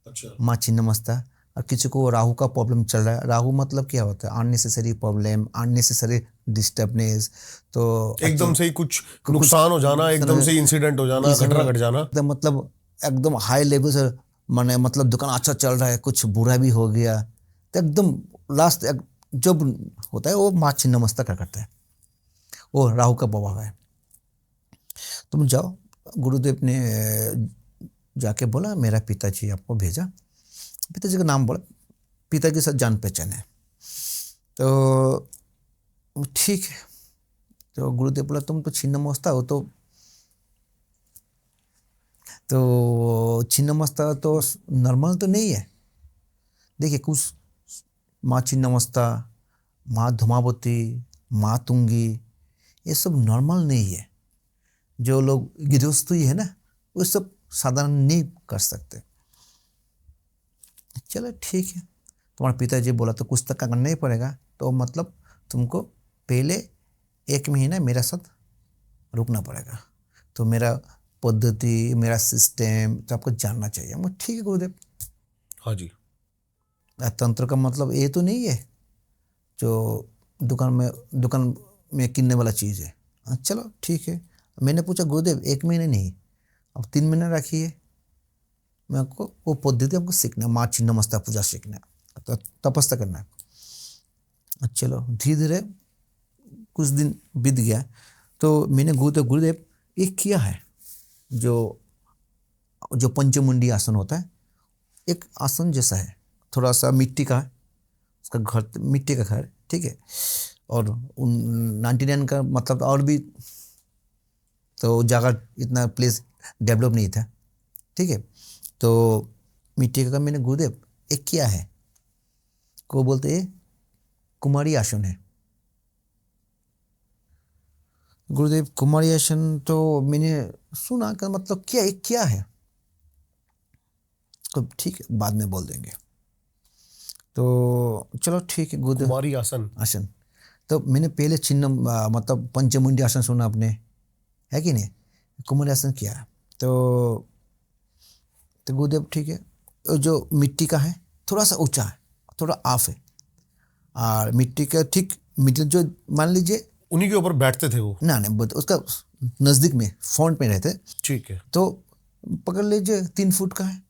S1: अच्छा।
S2: माँ छिन्नमस्ता। और किसी को राहु का प्रॉब्लम चल रहा है, राहु मतलब क्या होता है अननेसेसरी प्रॉब्लम, अननेसेसरी डिस्टर्बनेस। तो
S1: एकदम से ही कुछ नुकसान हो जाना, एकदम से इंसिडेंट हो जाना, घटना घट जाना,
S2: मतलब एकदम हाई लेवल से, माने मतलब दुकान अच्छा चल रहा है कुछ बुरा भी हो गया, तो एकदम लास्ट जब होता है वो माँ छिन्नमस्ता का करता है, वो राहु का प्रभाव है। तुम जाओ, गुरुदेव ने जाके बोला मेरा पिताजी आपको भेजा, पिताजी का नाम बोला, पिताजी के साथ जान पहचान है। तो ठीक है, तो गुरुदेव बोला तुम तो छिन्नमस्ता हो, तो छिन्नमस्ता तो नॉर्मल तो नहीं है। देखिए कुछ माँ छिन्नमस्ता, माँ धूमावती, माँ तुंगी, ये सब नॉर्मल नहीं है। जो लोग गृहस्थी है ना वो सब साधारण नहीं कर सकते। चलो ठीक है, तुम्हारे पिताजी बोला तो कुछ तक करना ही पड़ेगा, तो मतलब तुमको पहले 1 महीना मेरे साथ रुकना पड़ेगा, तो मेरा पद्धति मेरा सिस्टम तो आपको जानना चाहिए। मैं ठीक है गुरुदेव।
S1: हाँ जी।
S2: तंत्र का मतलब ये तो नहीं है जो दुकान में किनने वाला चीज़ है। चलो ठीक है। मैंने पूछा गुरुदेव 1 महीने नहीं, अब 3 महीने रखिए, मैं आपको वो पद्धति हमको सीखना है, माँ छिन्नमस्ता पूजा सीखना है, तो तपस्या करना है। चलो धीरे धीरे कुछ दिन बीत गया, तो मैंने गुरुदेव ये किया है जो पंचमुंडी आसन होता है, एक आसन जैसा है, थोड़ा सा मिट्टी का है, उसका घर मिट्टी का घर, ठीक है। और 99 का मतलब और भी तो जगह इतना प्लेस डेवलप नहीं था, ठीक है। तो मिट्टी का मैंने गुरुदेव एक किया है, को बोलते हैं कुमारी आसन है। गुरुदेव कुमारी आसन तो मैंने सुना का मतलब क्या है, तो ठीक है बाद में बोल देंगे। तो चलो ठीक है गुरुदेव।
S1: कुमारी आसन।
S2: आसन तो मैंने पहले चिन्ह मतलब पंचमुंडी आसन सुना आपने, है कि नहीं? कुमारी आसन क्या है? तो गुरुदेव ठीक है, जो मिट्टी का है थोड़ा सा ऊंचा है, थोड़ा ऑफ है, और मिट्टी का ठीक मिडिल जो मान लीजिए
S1: उन्हीं के ऊपर बैठते थे वो।
S2: ना नहीं उसका नज़दीक में फ्रंट में रहते।
S1: ठीक है,
S2: तो पकड़ लीजिए 3 फुट का है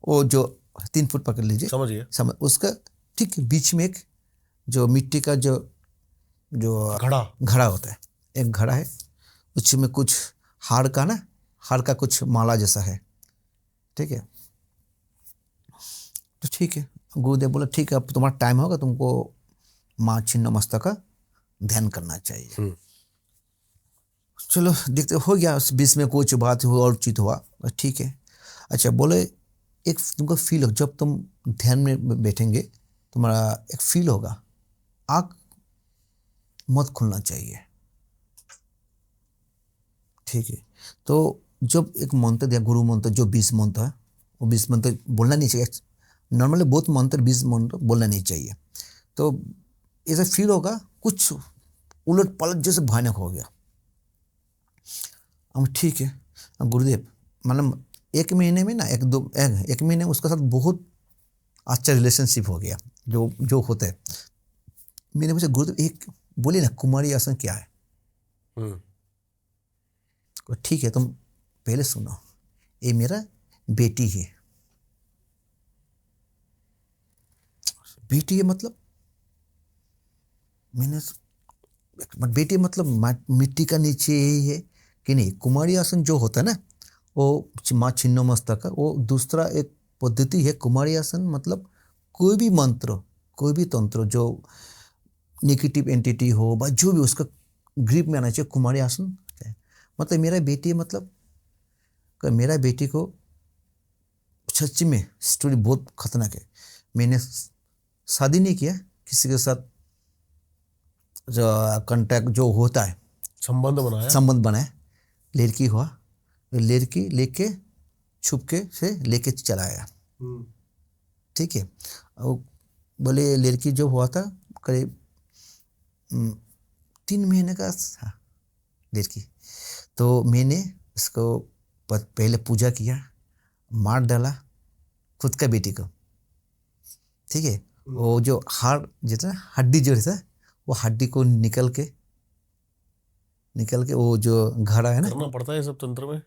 S2: वो, जो 3 फुट पकड़ लीजिए,
S1: समझ गया।
S2: समझ उसका ठीक बीच में एक जो मिट्टी का जो जो घड़ा होता है, एक घड़ा है, उसमें कुछ हाड़ का कुछ माला जैसा है, ठीक है। तो ठीक है गुरुदेव बोला ठीक है अब तुम्हारा टाइम होगा, तुमको माँ छिन्नमस्ता का ध्यान करना चाहिए। चलो देखते हो गया, उस बीच में कुछ बात हुआ और चीज हुआ, ठीक है। अच्छा बोले एक तुमको फील हो, जब तुम ध्यान में बैठेंगे तुम्हारा एक फील होगा, आँख मत खुलना चाहिए, ठीक है। तो जब एक मंत्र दिया गुरु मंत्र जो 20 मंत्र है, वो 20 मंत्र बोलना नहीं चाहिए, नॉर्मली बहुत मंत्र 20 मंत्र बोलना नहीं चाहिए। तो ऐसा फील होगा कुछ उलट पलट जैसे भयानक हो गया। हम ठीक है गुरुदेव, मतलब 1 महीने में ना एक महीने में उसके साथ बहुत अच्छा रिलेशनशिप हो गया जो होता है। मैंने पूछा गुरुदेव एक बोलिए ना कुमारी आसन क्या है? ठीक है तुम पहले सुनो, ये मेरा बेटी है। बेटी है मतलब मैंने बेटी मतलब मिट्टी का नीचे यही है कि नहीं? कुमारी आसन जो होता है ना वो माँ छिन्नमस्ता का, वो दूसरा एक पद्धति है। कुमारी आसन मतलब कोई भी मंत्र कोई भी तंत्र जो नेगेटिव एंटिटी हो বা जो भी उसका ग्रिप में आना चाहिए, कुमारी आसन है। मतलब मेरा बेटी मतलब मेरा बेटी को सच में स्टोरी बहुत खतरनाक है। मैंने शादी नहीं किया किसी के साथ, जो कांटेक्ट जो होता है संबंध बनाए, लड़की हुआ, लड़की लेके छुपके से लेके चला आया, ठीक है। और बोले लड़की जो हुआ था करीब 3 महीने का था लड़की। तो मैंने इसको पहले पूजा किया, मार डाला खुद का बेटी को, ठीक है। वो जो हाड़ जितना हड्डी जो रहता वो हड्डी को निकल के वो जो घड़ा है ना,
S1: करना पड़ता है सब तंत्र में।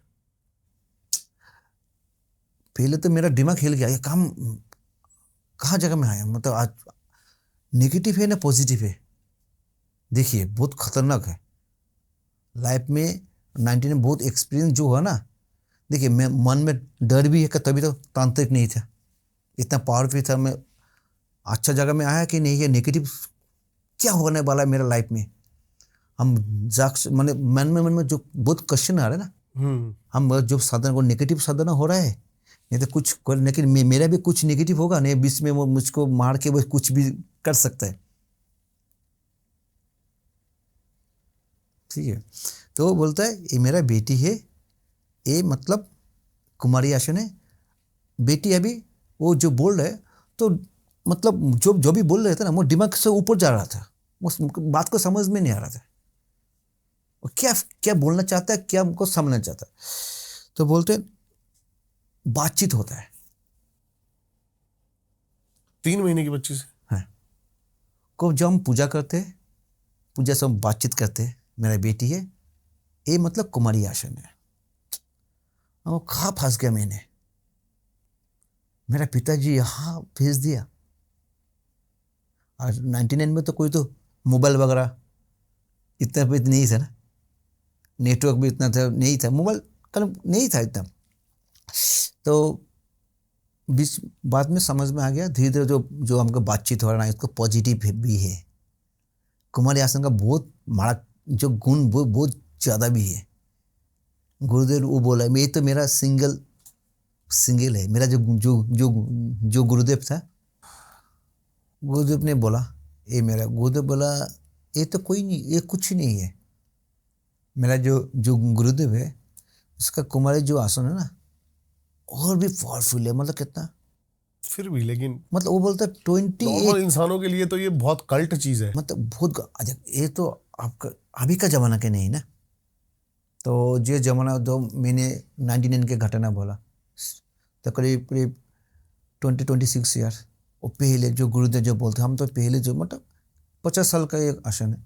S2: पहले तो मेरा दिमाग हिल गया, ये काम कहाँ जगह में आया, मतलब आज नेगेटिव है ना पॉजिटिव है। देखिए बहुत खतरनाक है लाइफ में। 19 में बहुत एक्सपीरियंस जो हुआ ना, देखिए मैं मन में डर भी है कि तभी तो तांत्रिक नहीं था, इतना पावरफुल था। मैं अच्छा जगह में आया कि नहीं, ये नेगेटिव क्या होने वाला है मेरा लाइफ में। हम मैंने मन में जो बहुत क्वेश्चन आ रहा है ना, हम जो साधना को नेगेटिव साधना हो रहा है, नहीं तो कुछ लेकिन मेरा भी कुछ नेगेटिव होगा नहीं, बीच में वो मुझको मार के वो कुछ भी कर सकता है, ठीक है। तो वो बोलता है ये मेरा बेटी है, ये मतलब कुमारी आसन है बेटी। अभी वो जो बोल रहे तो मतलब जो भी बोल रहे थे ना, वो दिमाग से ऊपर जा रहा था, उस बात को समझ में नहीं आ रहा था वो क्या क्या बोलना चाहता है, क्या हमको समझना चाहता है। तो बोलते बातचीत होता है
S1: 3 महीने की बच्ची से।
S2: हाँ, को जब हम पूजा करते हैं, पूजा से हम बातचीत करते हैं, मेरा बेटी है ये मतलब कुमारी आसन है। वो कहाँ फंस गया मैंने, मेरा पिताजी यहाँ भेज दिया। और 99 में तो कोई तो मोबाइल वगैरह इतना भी नहीं था ना, नेटवर्क भी इतना था नहीं था, मोबाइल कल नहीं था इतना। तो बीच बाद में समझ में आ गया धीरे धीरे, जो हमको बातचीत हो रहा है इसको पॉजिटिव भी है। कुमारी आसन का बहुत माड़ा जो गुण वो बहुत ज़्यादा भी है। गुरुदेव वो बोला मैं तो मेरा सिंगल है, मेरा जो गुरुदेव था, गुरुदेव ने बोला ये मेरा, गुरुदेव बोला ये तो कोई नहीं, ये कुछ नहीं है, मेरा जो जो गुरुदेव है उसका कुमारी जो आसन है ना और भी पावरफुल है, मतलब कितना,
S1: फिर भी लेकिन
S2: मतलब वो बोलता है 28,
S1: नॉर्मल इंसानों के लिए तो ये बहुत कल्ट चीज है।
S2: मतलब बहुत अच्छा, ये तो आपका अभी का जमाना के नहीं ना। तो जो जमाना जो मैंने 99 के घटना बोला, तो करीब करीब 26 ईयर वो पहले जो गुरुदेव जो बोलते, हम तो पहले जो मतलब 50 साल का एक आसन है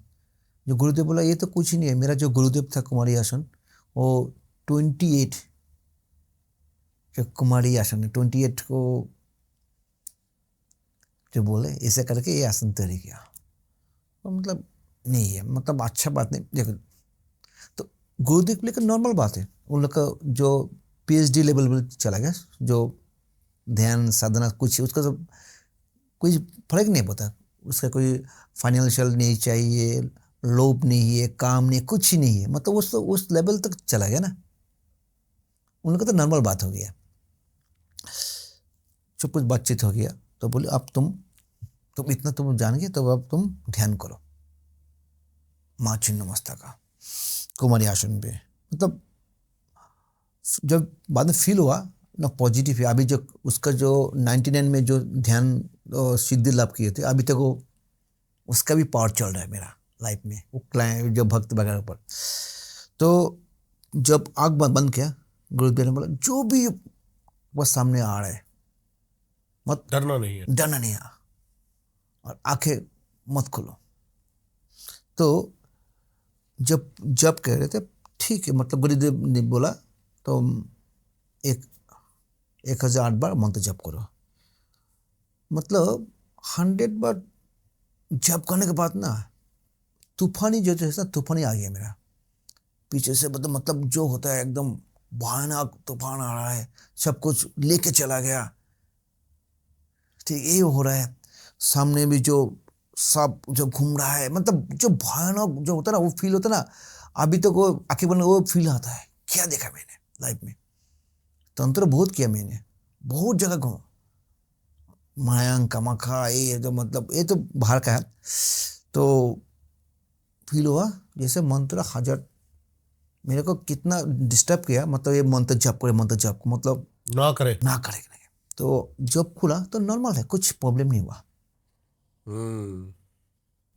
S2: जो गुरुदेव बोला, ये तो कुछ ही नहीं है। मेरा जो गुरुदेव था कुमारी आसन वो 28 जो कुमारी आसन है 28 को जो बोले ऐसे करके ये आसन तैयार किया, तो मतलब नहीं है, मतलब अच्छा बात नहीं। देखो तो गुरुदेव के लिए नॉर्मल बात है, उन लोग का जो PhD लेवल में चला गया, जो ध्यान साधना कुछ उसका सब कोई फर्क नहीं पड़ता, उसका कोई फाइनेंशियल नहीं चाहिए, लोभ नहीं है, काम नहीं, कुछ ही नहीं है, मतलब उस लेवल तक चला गया ना, उनका तो नॉर्मल बात हो गया। जो कुछ बातचीत हो गया तो बोले अब तुम इतना तुम जान गए तो अब तुम ध्यान करो माँ छिन्नमस्ता का कुमारी आसन पे। मतलब जब बाद में फील हुआ ना पॉजिटिव है। अभी जो उसका जो 99 में जो ध्यान सिद्धि लाभ किए थे, अभी तक वो उसका भी पावर चल रहा है मेरा लाइफ में, वो क्लाइंट जो भक्त वगैरह पर। तो जब आँख बंद किया, गुरुदेव ने बोला जो भी वो सामने आ रहा है मत
S1: डरना नहीं है,
S2: डरना नहीं है और आंखें मत खोलो। तो जब कह रहे थे ठीक है, मतलब गुरुदेव ने बोला तो 1008 बार मंत्र जप करो, मतलब 100 बार जप करने के बाद ना तूफानी जो है ना, तूफानी आ गया मेरा पीछे से, मतलब जो होता है एकदम भयानक तूफान आ रहा है, सब कुछ लेके चला गया। ठीक ये हो रहा है, सामने भी जो सब जो घूम रहा है, मतलब जो भयानक जो होता है ना वो फील होता है ना, अभी तक वो आंखें बंद वो फील आता है। क्या देखा मैंने लाइफ में, तंत्र बहुत किया मैंने, बहुत जगह घूमा, मायांग कामाख्या ये जो मतलब ये तो बाहर का है। तो फील हुआ जैसे मंत्र हजार मेरे को कितना डिस्टर्ब किया, मतलब ये मंत्र जप करे, मंत्र जप मतलब
S1: ना करे।
S2: तो जब खुला तो नॉर्मल है, कुछ प्रॉब्लम नहीं हुआ।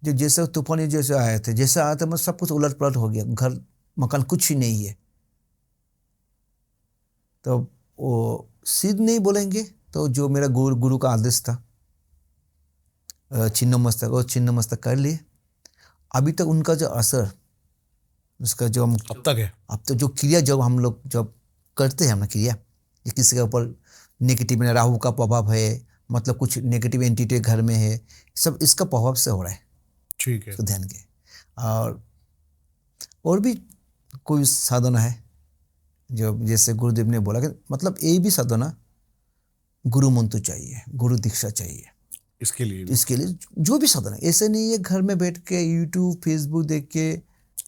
S2: जो जैसे तूफानी जैसे आए थे, जैसे आया था, मतलब सब कुछ उलट पलट हो गया, घर मकान कुछ ही नहीं है। तो वो सिद्ध नहीं बोलेंगे, तो जो मेरा गुरु का आदेश था छिन्नमस्तक, वो छिन्नमस्तक कर लिए। अभी तक उनका जो असर उसका जो हम
S1: अब तक है,
S2: अब तो जो क्रिया जब हम लोग जब करते हैं ना क्रिया, ये किसी के ऊपर नेगेटिव में राहु का प्रभाव है, मतलब कुछ नेगेटिव एंटिटी घर में है, सब इसका प्रभाव से हो रहा है।
S1: ठीक है,
S2: तो ध्यान के और भी कोई साधना है जो जैसे गुरुदेव ने बोला कि मतलब ये भी साधना गुरु मंत्र चाहिए, गुरु दीक्षा चाहिए
S1: इसके लिए
S2: जो भी साधना, ऐसे नहीं है घर में बैठ के यूट्यूब फेसबुक देख के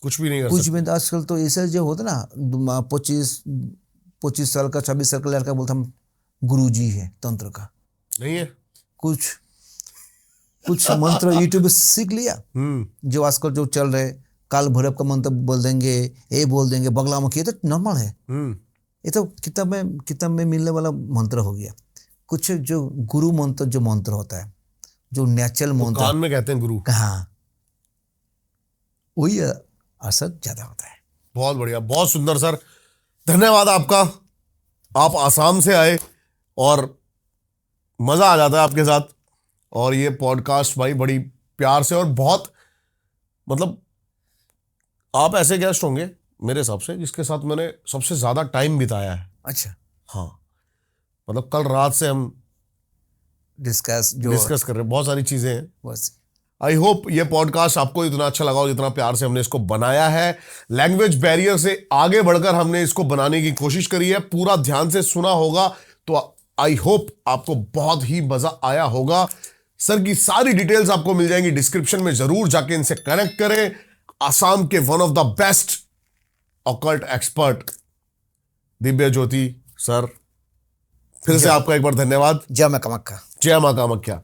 S1: कुछ भी नहीं कर
S2: कुछ
S1: सकते।
S2: भी। आजकल तो ऐसे जो होता ना 25 साल का 26 साल का लड़का बोलता हम गुरु जी है तंत्र का,
S1: नहीं है
S2: कुछ मंत्र यूट्यूब पे सीख लिया, जो आजकल जो चल रहे काल भैरव का मंत्र बोल देंगे, ये बोल देंगे बगला मुखी, तो नॉर्मल है, ये तो किताब में मिलने वाला मंत्र हो गया। कुछ जो गुरु मंत्र जो मंत्र होता है, जो नेचुरल मंत्र
S1: कान में कहते हैं गुरु,
S2: हाँ वही असर ज्यादा होता है।
S1: बहुत बढ़िया, बहुत सुंदर सर, धन्यवाद आपका। आप आसाम से आए और मजा आ जाता है आपके साथ, और ये पॉडकास्ट भाई बड़ी प्यार से और बहुत मतलब आप ऐसे गेस्ट होंगे मेरे हिसाब से जिसके साथ मैंने सबसे ज्यादा टाइम बिताया है।
S2: अच्छा,
S1: हाँ, मतलब कल रात से हम
S2: डिस्कस
S1: कर रहे हैं, बहुत सारी चीजें हैं।
S2: बस
S1: आई होप ये पॉडकास्ट आपको इतना अच्छा लगा हो जितना प्यार से हमने इसको बनाया है। लैंग्वेज बैरियर से आगे बढ़कर हमने इसको बनाने की कोशिश करी है, पूरा ध्यान से सुना होगा तो आई होप आपको बहुत ही मजा आया होगा। सर की सारी डिटेल्स आपको मिल जाएंगी डिस्क्रिप्शन में, जरूर जाके इनसे कनेक्ट करें। आसाम के one of the best occult expert Divya Jyoti sir, फिर से आपका एक बार धन्यवाद।
S2: जय मां कामाख्या।
S1: जय मां कामाख्या।